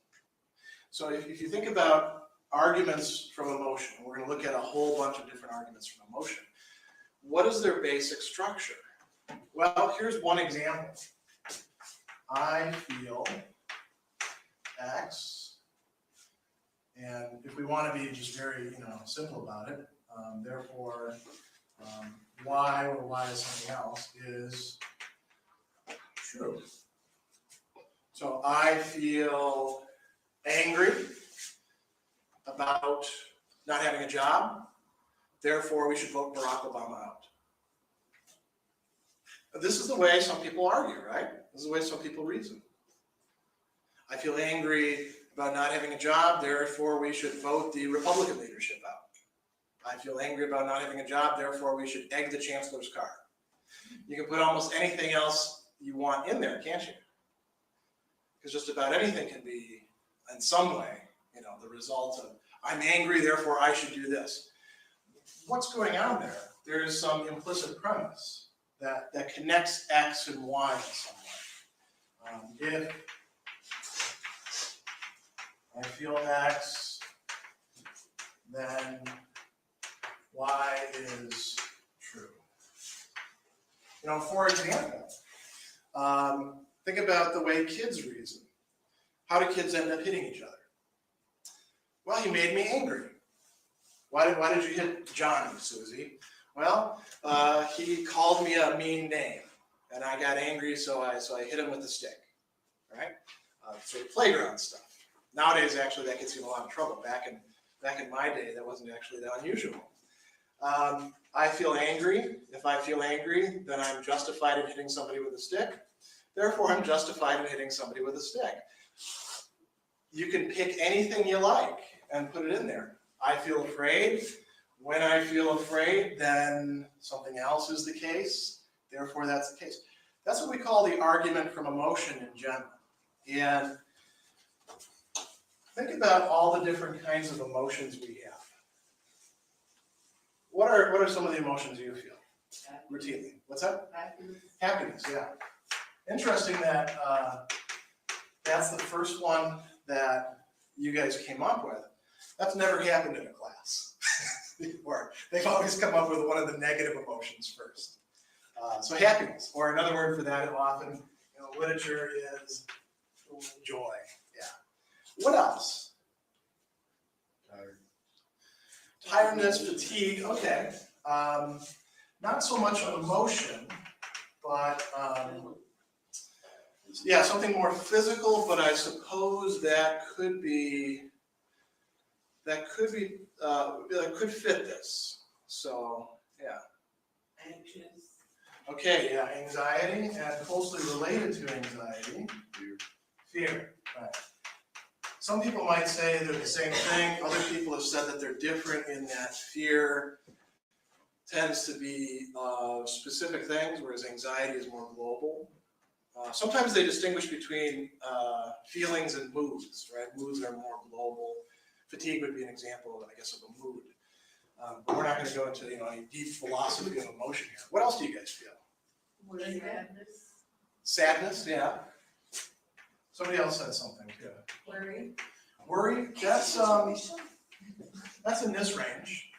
So if you think about arguments from emotion, we're going to look at a whole bunch of different arguments from emotion. What is their basic structure? Well, here's one example. I feel X. And if we want to be just very, simple about it, therefore, Y or Y is something else is true. So I feel angry about not having a job, therefore we should vote Barack Obama out. This is the way some people argue, right? This is the way some people reason. I feel angry about not having a job, therefore we should vote the Republican leadership out. I feel angry about not having a job, therefore we should egg the chancellor's car. You can put almost anything else you want in there, can't you? Because just about anything can be, in some way, the result of, I'm angry, therefore I should do this. What's going on there? There is some implicit premise that connects X and Y in some way. If I feel X, then Y is true. For example, think about the way kids reason. How do kids end up hitting each other? Well, he made me angry. Why did you hit Johnny, Susie? Well, he called me a mean name, and I got angry, so I hit him with a stick. Right? Sort of playground stuff. Nowadays, actually, that gets you in a lot of trouble. Back in my day, that wasn't actually that unusual. I feel angry. If I feel angry, then I'm justified in hitting somebody with a stick. Therefore, I'm justified in hitting somebody with a stick. You can pick anything you like and put it in there. I feel afraid. When I feel afraid, then something else is the case. Therefore, that's the case. That's what we call the argument from emotion in general. And think about all the different kinds of emotions we have. What are some of the emotions you feel routinely? What's that? Happiness. Happiness, yeah. Interesting that that's the first one that you guys came up with. That's never happened in a class before. They've always come up with one of the negative emotions first. So happiness, or another word for that often, literature is joy. Yeah. What else? Tiredness, fatigue. Okay. Not so much an emotion, but yeah, something more physical. But I suppose that could fit this. So yeah. Anxious. Okay, yeah, anxiety, and closely related to anxiety, fear. Right. Some people might say they're the same thing. Other people have said that they're different in that fear tends to be specific things, whereas anxiety is more global. Sometimes they distinguish between feelings and moods, right? Moods are more global. Fatigue would be an example, I guess, of a mood. But we're not going to go into any deep philosophy of emotion here. What else do you guys feel? Sadness. Sadness, yeah. Somebody else said something too. Worry. Worry, that's in this range.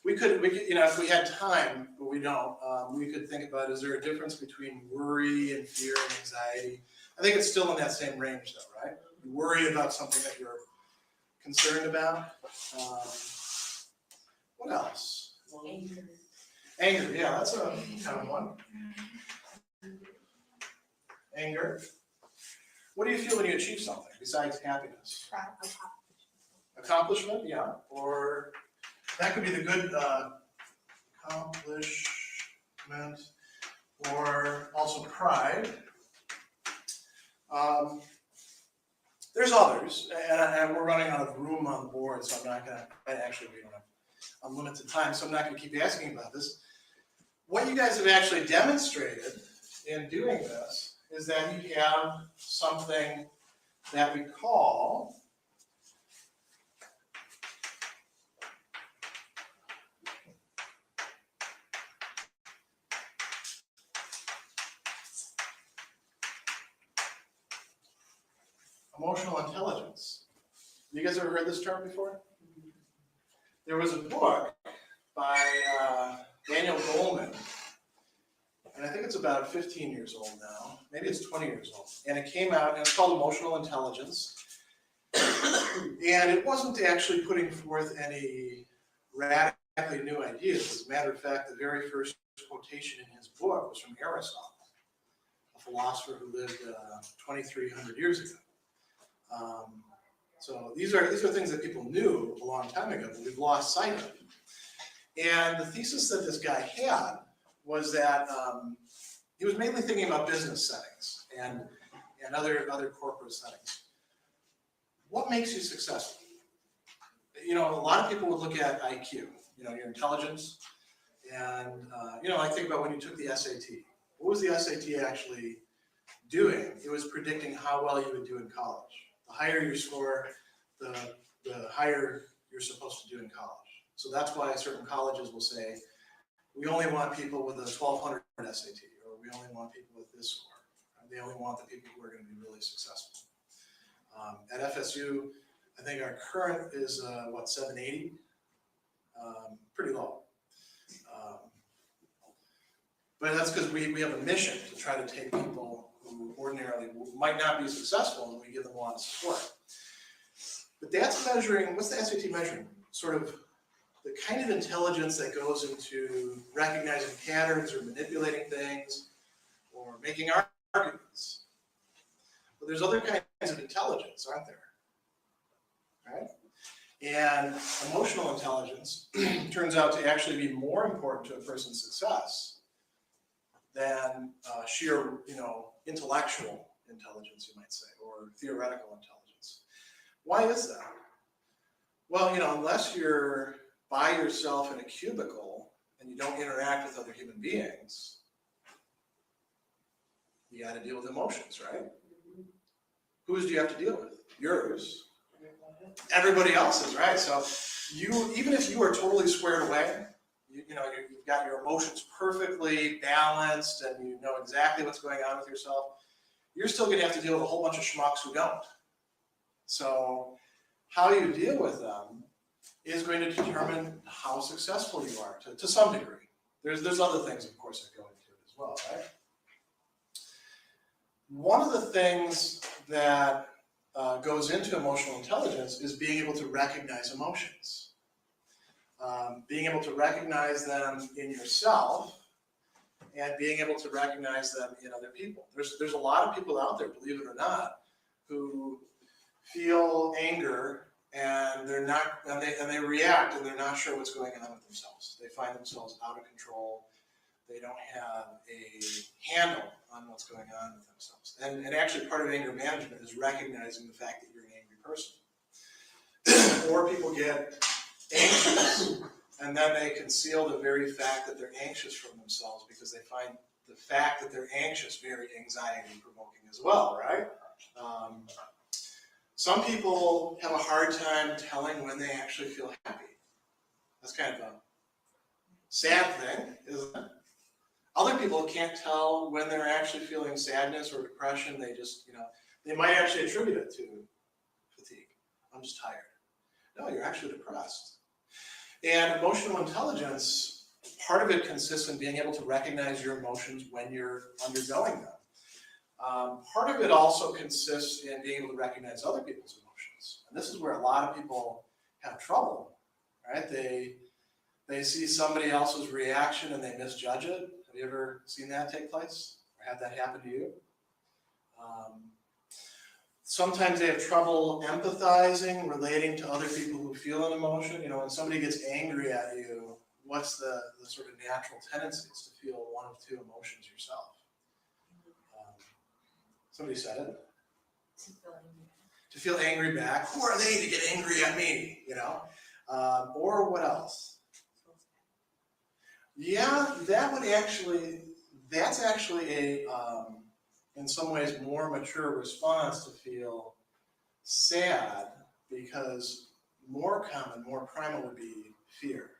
We could, if we had time, but we don't, we could think about, is there a difference between worry and fear and anxiety? I think it's still in that same range though, right? You worry about something that you're concerned about. What else? Anger. Anger, yeah, that's a common one. Anger. What do you feel when you achieve something besides happiness? Accomplishment, yeah. Or that could be the good accomplishment, or also pride. There's others, and we're running out of room on the board, so I'm not going to, actually we don't have unlimited time, so I'm not going to keep asking about this. What you guys have actually demonstrated in doing this is that you have something that we call emotional intelligence. You guys ever heard this term before? There was a book by Daniel Goleman, and I think it's about 15 years old now. Maybe it's 20 years old. And it came out, and it's called Emotional Intelligence. And it wasn't actually putting forth any radically new ideas. As a matter of fact, the very first quotation in his book was from Aristotle, a philosopher who lived 2,300 years ago. So these are things that people knew a long time ago, but we've lost sight of. And the thesis that this guy had was that he was mainly thinking about business settings and other corporate settings. What makes you successful? A lot of people would look at IQ, your intelligence, and I think about when you took the SAT. What was the SAT actually doing? It was predicting how well you would do in college. The higher your score, the higher you're supposed to do in college. So that's why certain colleges will say, we only want people with a 1200 SAT, or we only want people with this score. They only want the people who are going to be really successful. At FSU, I think our current is, 780? Pretty low. But that's because we have a mission to try to take people who ordinarily might not be successful, and we give them a lot of support. But that's measuring, what's the SAT measuring? Sort of the kind of intelligence that goes into recognizing patterns or manipulating things or making arguments. But there's other kinds of intelligence, aren't there? Right? And emotional intelligence turns out to actually be more important to a person's success than sheer, intellectual intelligence, you might say, or theoretical intelligence. Why is that? Well, unless you're by yourself in a cubicle and you don't interact with other human beings, you got to deal with emotions, right? Whose do you have to deal with? Yours. Everybody else's, right? So even if you are totally squared away, you've got your emotions perfectly balanced and you know exactly what's going on with yourself, you're still going to have to deal with a whole bunch of schmucks who don't. So how you deal with them is going to determine how successful you are to some degree. There's other things, of course, that go into it as well, right? One of the things that goes into emotional intelligence is being able to recognize emotions. Being able to recognize them in yourself and being able to recognize them in other people. There's a lot of people out there, believe it or not, who feel anger and they're not, and they react and they're not sure what's going on with themselves. They find themselves out of control. They don't have a handle on what's going on with themselves. And actually part of anger management is recognizing the fact that you're an angry person. Or people get anxious, and then they conceal the very fact that they're anxious from themselves because they find the fact that they're anxious very anxiety-provoking as well, right? Some people have a hard time telling when they actually feel happy. That's kind of a sad thing, isn't it? Other people can't tell when they're actually feeling sadness or depression. They just, they might actually attribute it to fatigue. I'm just tired. No, you're actually depressed. And emotional intelligence, part of it consists in being able to recognize your emotions when you're undergoing them. Part of it also consists in being able to recognize other people's emotions. And this is where a lot of people have trouble, right? They see somebody else's reaction and they misjudge it. Have you ever seen that take place? Or had that happen to you? Sometimes they have trouble empathizing, relating to other people who feel an emotion. When somebody gets angry at you, what's the sort of natural tendencies to feel one of two emotions yourself? Somebody said it. To feel angry back. Who are they to get angry at me? Or what else? Yeah, that's actually a, in some ways, more mature response to feel sad, because more common, more primal would be fear.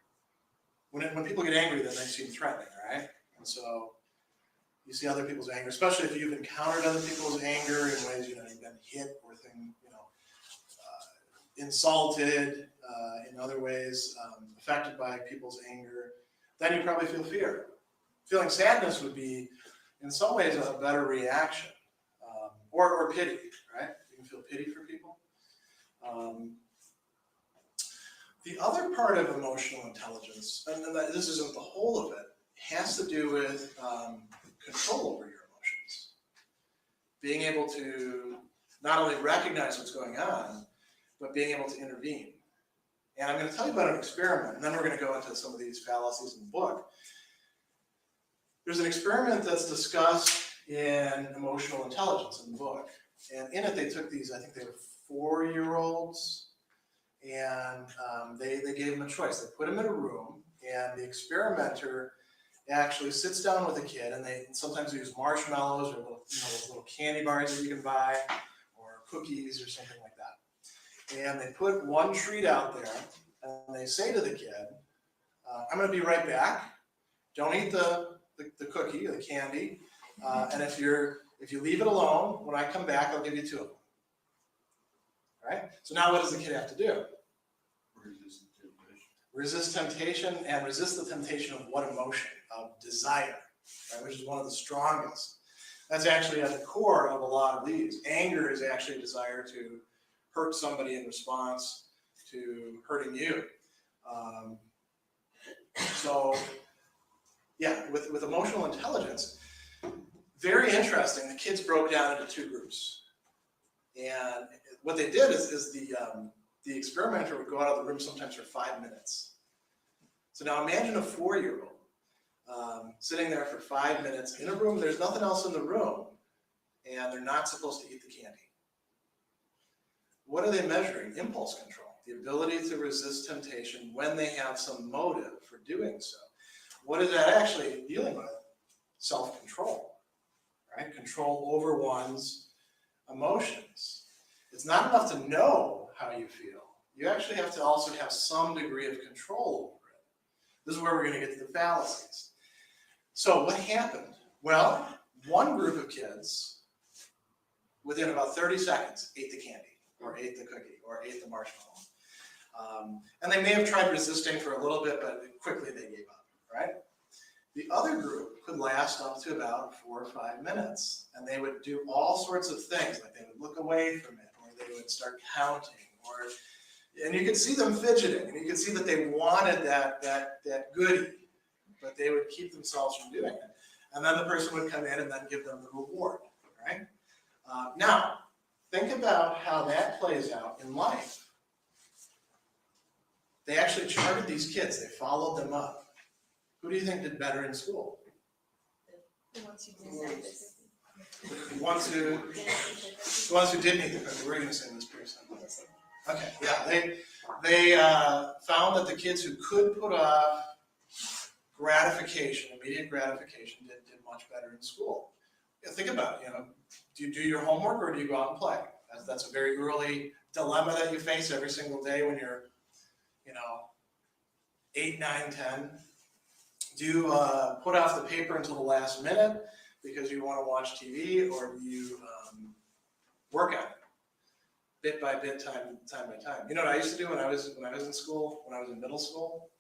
When people get angry, then they seem threatening, right? And so you see other people's anger, especially if you've encountered other people's anger in ways, you've been hit or insulted in other ways, affected by people's anger, then you probably feel fear. Feeling sadness would be, in some ways, a better reaction, or pity, right? You can feel pity for people. The other part of emotional intelligence, and this isn't the whole of it, has to do with control over your emotions. Being able to not only recognize what's going on, but being able to intervene. And I'm going to tell you about an experiment, and then we're going to go into some of these fallacies in the book. There's an experiment that's discussed in emotional intelligence in the book. And in it, they took these, I think they were 4-year-olds, and they gave them a choice. They put them in a room, and the experimenter actually sits down with a kid, and they sometimes use marshmallows or little candy bars that you can buy, or cookies or something like that. And they put one treat out there, and they say to the kid, I'm going to be right back. Don't eat the cookie or the candy. And if you leave it alone, when I come back, I'll give you 2 of them. All right? So now what does the kid have to do? Resist temptation, and resist the temptation of what emotion? Of desire, right? Which is one of the strongest. That's actually at the core of a lot of these. Anger is actually a desire to hurt somebody in response to hurting you. So, yeah, with emotional intelligence, very interesting. The kids broke down into 2 groups. And what they did is the experimenter would go out of the room sometimes for 5 minutes. So now imagine a 4-year-old sitting there for 5 minutes in a room. There's nothing else in the room, and they're not supposed to eat the candy. What are they measuring? Impulse control, the ability to resist temptation when they have some motive for doing so. What is that actually dealing with? Self-control, right? Control over one's emotions. It's not enough to know how you feel. You actually have to also have some degree of control over it. This is where we're going to get to the fallacies. So what happened? Well, one group of kids, within about 30 seconds, ate the candy, or ate the cookie, or ate the marshmallow. And they may have tried resisting for a little bit, but quickly they gave up, right? The other group could last up to about 4 or 5 minutes, and they would do all sorts of things, like they would look away from it, or they would start counting, and you could see them fidgeting, and you could see that they wanted that goodie, but they would keep themselves from doing it. And then the person would come in and then give them the reward, right? Now, think about how that plays out in life. They actually charted these kids. They followed them up. Who do you think did better in school? The ones who didn't. The ones who didn't eat the cookie, we're going to say Ms. Pearson. Okay, yeah, they found that the kids who could put off gratification, immediate gratification, did much better in school. Yeah, think about it, do you do your homework or do you go out and play? That's a very early dilemma that you face every single day when you're, 8, 9, 10. Do you put off the paper until the last minute because you want to watch TV, or do you work on it bit by bit, time by time? You know what I used to do when I was in school, when I was in middle school?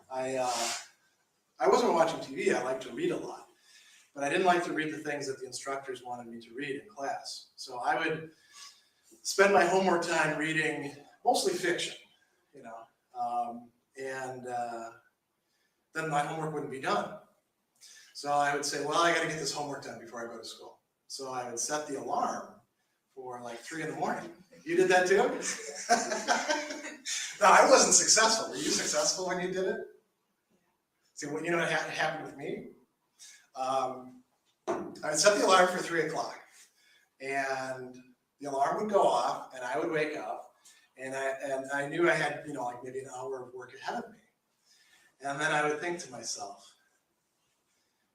I wasn't watching TV. I liked to read a lot, but I didn't like to read the things that the instructors wanted me to read in class. So I would spend my homework time reading mostly fiction, and then my homework wouldn't be done. So I would say, well, I got to get this homework done before I go to school. So I would set the alarm for like 3 in the morning. You did that too? No, I wasn't successful. Were you successful when you did it? See, you know what happened with me? I would set the alarm for 3 o'clock, and the alarm would go off, and I would wake up, and I knew I had, like maybe an hour of work ahead of me. And then I would think to myself,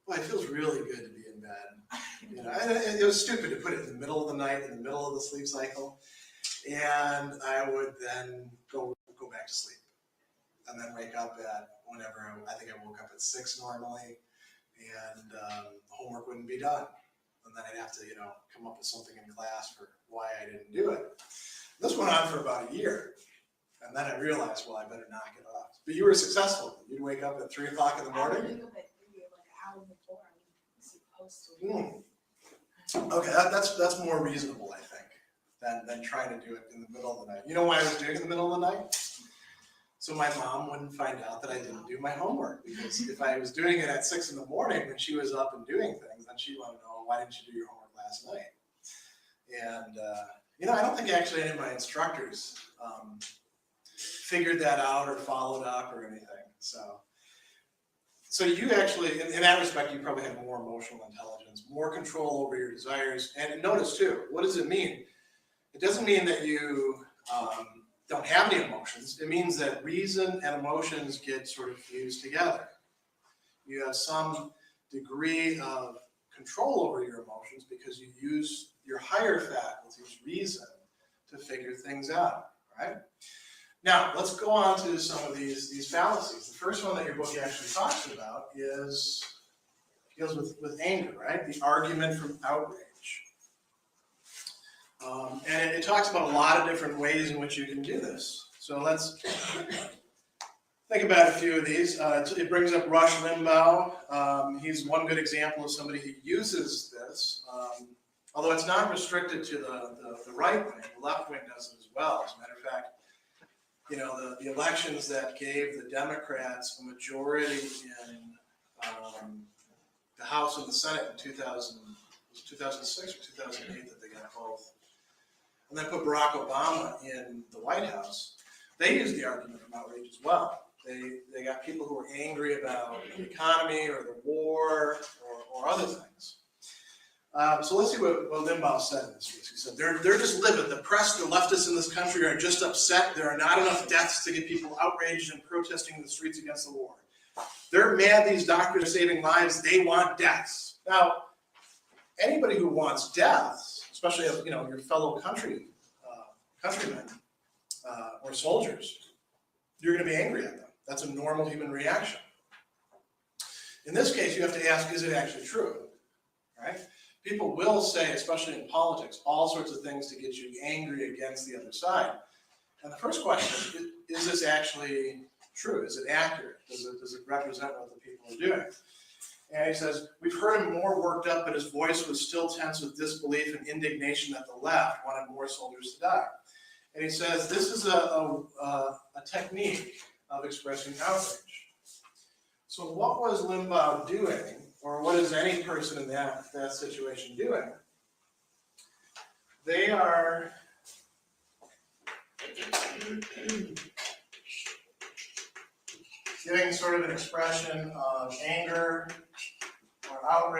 well, it feels really good to be in bed. And it was stupid to put it in the middle of the night, in the middle of the sleep cycle. And I would then go back to sleep, and then wake up at whenever. I think I woke up at 6 normally, and the homework wouldn't be done. And then I'd have to, come up with something in class for why I didn't do it. This went on for about a year. And then I realized, well, I better knock it off. But you were successful. You'd wake up at 3 o'clock in the morning. I would wake up at 3, like an hour before I was supposed to. Okay, that's more reasonable, I think, than trying to do it in the middle of the night. You know why I was doing it in the middle of the night? So my mom wouldn't find out that I didn't do my homework. Because if I was doing it at 6 in the morning when she was up and doing things, then she'd want to know, why didn't you do your homework last night? And, I don't think actually any of my instructors figured that out or followed up or anything. So you actually, in that respect, you probably have more emotional intelligence, more control over your desires. And notice too, what does it mean? It doesn't mean that you don't have any emotions. It means that reason and emotions get sort of fused together. You have some degree of control over your emotions because you use your higher faculties, reason, to figure things out, right? Now, let's go on to some of these fallacies. The first one that your book actually talks about deals with anger, right? The argument from outrage. And it talks about a lot of different ways in which you can do this. So let's think about a few of these. It brings up Rush Limbaugh. He's one good example of somebody who uses this, although it's not restricted to the right wing. The left wing does it as well. As a matter of fact, the elections that gave the Democrats a majority in the House and the Senate in 2006 or 2008 that they got both, and then put Barack Obama in the White House, they used the argument from outrage as well. They got people who were angry about the economy or the war or other things. So let's see what Limbaugh said in this piece. He said, they're just livid. The press, the leftists in this country are just upset. There are not enough deaths to get people outraged and protesting in the streets against the war. They're mad these doctors are saving lives. They want deaths. Now, anybody who wants deaths, especially your fellow countrymen or soldiers, you're going to be angry at them. That's a normal human reaction. In this case, you have to ask, is it actually true? Right? People will say, especially in politics, all sorts of things to get you angry against the other side. And the first question, is this actually true? Is it accurate? Does it represent what the people are doing? And he says, we've heard him more worked up, but his voice was still tense with disbelief and indignation that the left wanted more soldiers to die. And he says, this is a technique of expressing outrage. So what was Limbaugh doing, or what is any person in that situation doing? They are giving sort of an expression of anger or outrage.